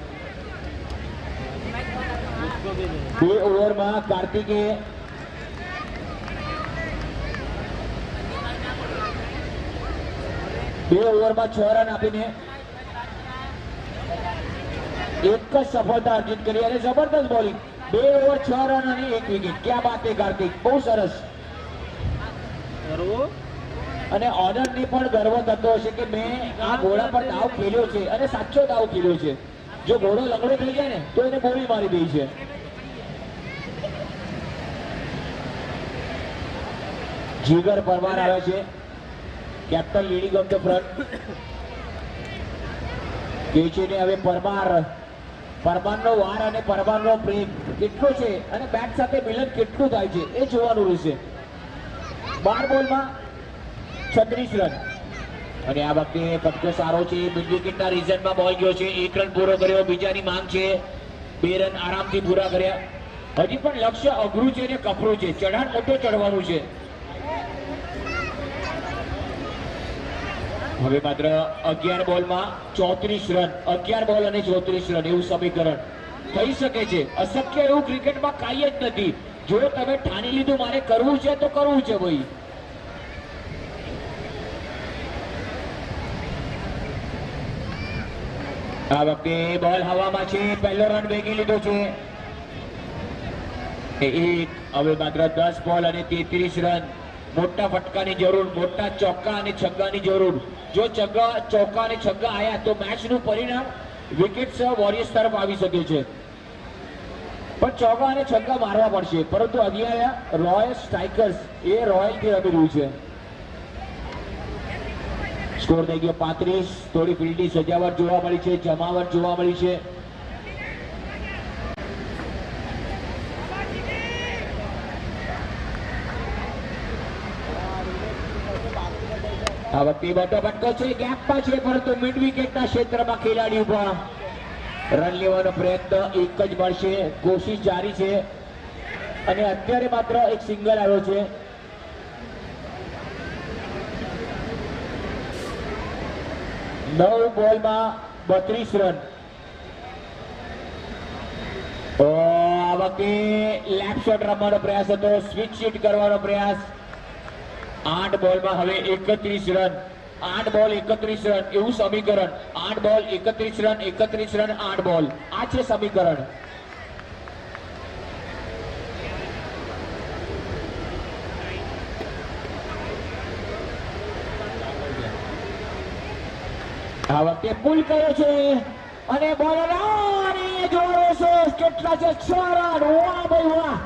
2 ઓવરમાં કાર્તિકે 2 ઓવરમાં 6 રન આપીને 1 જ સફળતા અર્જિત કરી અને જબરદસ્ત બોલિંગ. 2 ઓવર 6 રન અને 1 વિકેટ. ક્યાં બાત છે કાર્તિક, બહુ સરસ. અને ઓનરની પણ ગર્વ થતો હશે કે મેં આ ઘોડા પર દાવ ખેલ્યો છે અને સાચો દાવ ખેલ્યો છે. જો ઘોડો લંગડો થઈ જાય ને તો એને ગોળી મારી દે છે. જીગર પરમાર આવે છે, captain leading of the front. કે છે ને હવે પરમારનો વાર અને પરમારનો પ્રેમ કેટલો છે અને બેટ સાથે મિલન કેટલું થાય છે એ જોવાનું રહેશે. 12 બોલમાં 36 રન અને આ વખતે ફટકો સારો છે. મિડ વિકેટના રીઝનમાં બોલ ગયો છે. 1 રન પૂરો કર્યો. બીજાની માંગ છે. 2 રન આરામથી પૂરા કર્યા. હજી પણ લક્ષ્ય અઘરું છે ને કપરું છે. ચઢાણ મોટો ચડવાનું છે. હવે માત્ર 11 બોલમાં 34 રન. 11 બોલ અને 34 રન એવું સમીકરણ થઈ શકે છે. અશક્ય એવું ક્રિકેટમાં કાંઈ જ નથી. જો તમે ઠાની લીધું મારે કરવું છે તો કરવું છે ભાઈ. આ વખતે બોલ હવામાં છે. પહેલો રન ભેગી લીધો છે. હવે માત્ર 10 બોલ અને 33 રન. મોટા ફટકાની જરૂર, મોટા ચોક્કા અને છગ્ગાની જરૂર. જો ચોક્કા અને છગ્ગા આયા તો મેચનું પરિણામ વિકેટ્સ વોરિયર્સ તરફ આવી શકે છે, પણ ચોક્કા અને છગ્ગા મારવા પડશે. પરંતુ અહીંયા રોયલ સ્ટ્રાઇકર્સ એ રોયલથી રમી રહ્યું છે. સ્કોર થઈ ગયો 35. થોડી ફિલ્ડની સજાવટ જોવા મળી છે, જમાવટ જોવા મળી છે. આ વખતે મોટો ફટકો છે, ગેપમાં છે, પરંતુ મિડ વિકેટના ક્ષેત્રમાં ખેલાડી ઉભા. રન લેવાનો પ્રયત્ન એક જ મળશે, કોશિશ જારી છે અને અત્યારે માત્ર એક સિંગલ આવ્યો છે. નવ બોલમાં 32 રન. આ વખતે લેફ્ટ શોટ રમવાનો પ્રયાસ હતો, સ્વિચ શીટ કરવાનો પ્રયાસ. 8 બોલમાં હવે 31 રન. 8 બોલ 31 રન એવું સમીકરણ. 8 બોલ 31 રન, 31 રન 8 બોલ, આ છે સમીકરણ. આ વખતે પુલ કર્યો છે અને બોલર જોરો છે. કેટલા છે? 6 રન. વાહ ભાઈ વાહ,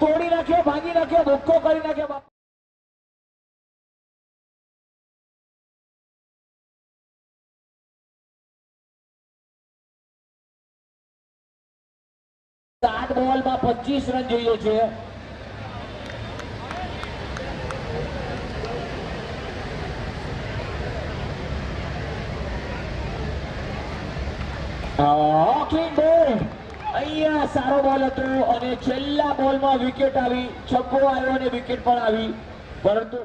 તોડી નાખ્યો, ભાગી નાખ્યો, ભૂક્કો કરી નાખ્યો. સાત બોલમાં 25 રન જોઈએ છે. ક્લીન બોલ. અહીંયા સારો બોલ હતો અને છેલ્લા બોલમાં વિકેટ આવી. છગ્ગો આવ્યો અને વિકેટ પણ આવી, પરંતુ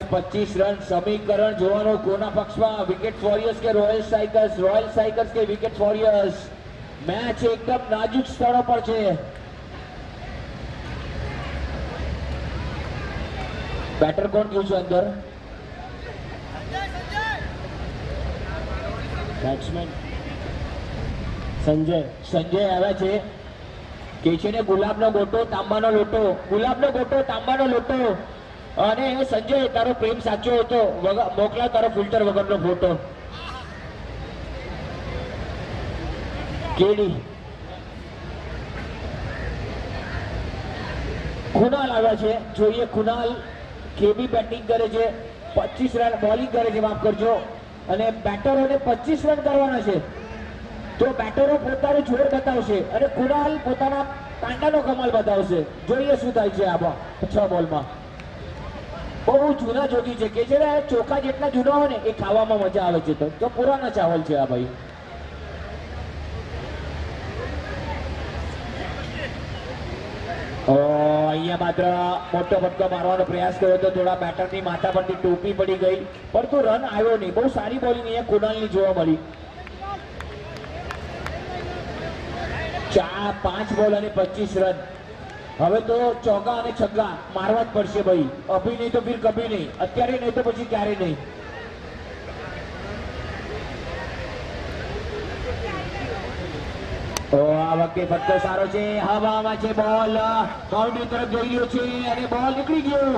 પચીસ રન. સમીકરણ જોવાનું કોના પક્ષમાં, વિકેટ વોરિયર્સ કે રોયલ સ્ટ્રાઇકર્સ. રોયલ સ્ટ્રાઇકર્સ કે વિકેટ વોરિયર્સ. મેચ એકદમ નાજુક સ્થળો પર છે. બેટર કોણ ગયું છે અંદર? બેટ્સમેન સંજય. સંજય આવ્યા છે, કે છે ને ગુલાબનો ગોટો તાંબાનો લોટો, ગુલાબનો ગોટો તાંબાનો લોટો. અને સંજય, તારો પ્રેમ સાચો હતો, મોકલા તારો ફિલ્ટર વગરનો ફોટો. કેડી. કુનાલ આવ્યા છે, જોઈએ કુનાલ કેવી બેટિંગ કરે છે. 25 રન બોલિંગ કરે છે, માફ કરજો. અને બેટરોને 25 રન કરવાના છે, તો બેટરો પોતાનું જોર બતાવશે અને કુનાલ પોતાના કાંડાનો કમાલ બતાવશે. જોઈએ શું થાય છે આમાં 6 બોલમાં. બહુ જૂના જોગી છે, કે છે ચોખા જેટલા જૂના હોય ને એ ખાવામાં મજા આવે છે. તો પુરાના ચાવલ છે આ ભાઈ. અહીંયા માત્ર મોટો ફટકો મારવાનો પ્રયાસ કર્યો તો થોડા બેટરની માથા પરથી ટોપી પડી ગઈ, પરંતુ રન આવ્યો નહીં. બહુ સારી બોલિંગ અહીંયા કુનાલની જોવા મળી. 5 બોલ અને 25 રન. હવે તો ચોગ્ગા અને છગ્ગા મારવા જ પડશે ભાઈ. અભી નહીં તો ફિર કભી નહીં. અત્યારે નહીં તો પછી ક્યારે નહીં. આ વખતે ફટકો સારો છે, હવામાં છે બોલ, બાઉન્ડ્રી તરફ જઈ રહ્યો છે અને બોલ નીકળી ગયો.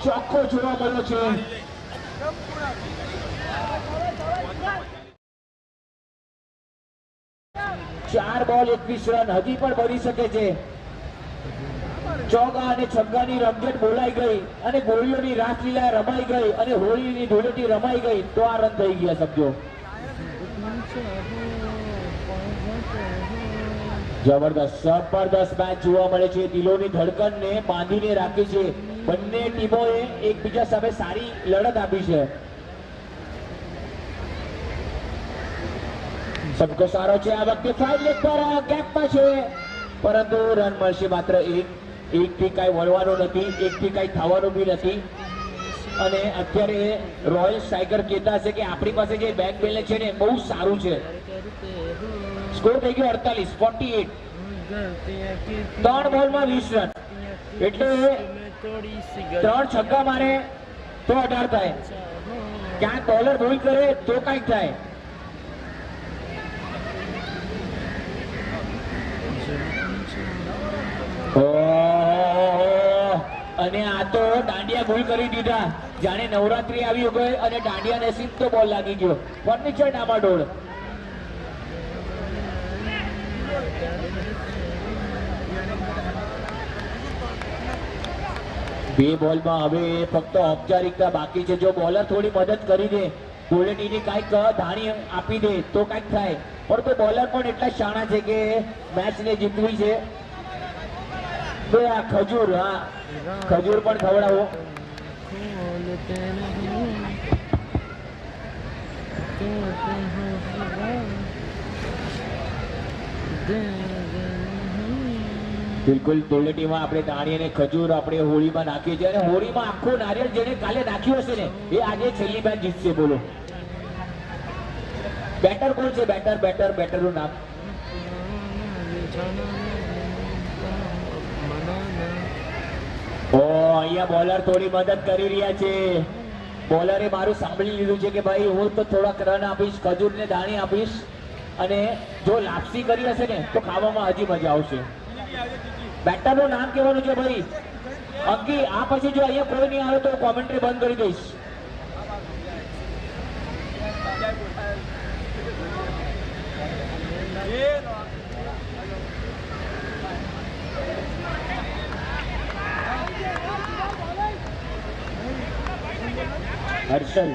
ચોખ્ખો જોવા મળ્યો છે. ચાર બોલ 21 રન હજી પણ બની શકે છે. ચોગ્ગા અને છગ્ગાની રમઝટ બોલાઈ ગઈ અને ગોળીઓની રાસલીલા રમાઈ ગઈ અને હોળીની ધૂળેટી રમાઈ ગઈ તો આ રન થઈ ગયા. સમજો, જબરદસ્ત જબરદસ્ત મેચ જોવા મળે છે. દિલોની ધડકનને બાંધીને રાખી છે. બંને ટીમોએ એકબીજા સામે સારી લડત આપી છે. સબકો સારો છે. આ વખતે ફાઇવ લેગ પર ગેપમાં છે, પરંતુ રન મળશે માત્ર એક. એકથી કાંઈ વળવાનું નથી, એકથી કાંઈ થવાનું બી નથી. અને અત્યારે રોયલ સ્ટ્રાઇકર કહેતા હશે કે આપણી પાસે જે બેક બેલેન્સ છે ને બહુ સારું છે. સ્કોર થઈ ગયો 48. 3 બોલમાં 20 રન. એટલે 3 છગ્ગા મારે તો 18 થાય. ક્યાંક બોલર ભૂલ કરે તો કઈક થાય. ઓહ, અને આ તો દાંડિયા ભૂલ કરી દીધા. જાણે નવરાત્રી આવી ગઈ અને દાંડિયાને સીધો બોલ લાગી ગયો. ફર્નિચર ડામાડોળ. બે બોલમાં હવે ફક્ત ઔપચારિકતા બાકી છે. જો બોલર થોડી મદદ કરી દે, ક્વોલિટીની કાંઈક ધાણી આપી દે તો કાંઈક થાય. પણ તો બોલર પણ એટલા શાણા છે કે મેચને જીતવી છે. તો આ ખજૂર, હા ખજૂર પણ ખવડાવો. खोलते नहीं कहते हैं खुदा दे नहीं. બિલકુલ ધૂળેટીમાં આપણે દાણી અને ખજૂર આપણે હોળીમાં નાખીએ છીએ અને હોળીમાં આખું નારિયેળ જેને કાલે નાખ્યું હશે ને એ આજે છેલ્લી મેચ જીતશે. બોલો બેટર કોણ છે? બેટરનું નામ ઓ અહીંયા બોલર થોડી મદદ કરી રહ્યા છે. બોલરે મારું સાંભળી લીધું છે કે ભાઈ હું તો થોડાક રન આપીશ, ખજૂરને દાણી આપીશ, અને જો લાપસી કરી હશે ને તો ખાવામાં હજી મજા આવશે. બેટરનું નામ કહેવાનું છે ભાઈ. અંકી આ પછી જો અહીંયા કોઈ નહીં આવે તો કોમેન્ટ્રી બંધ કરી દઈશ. હર્ષલ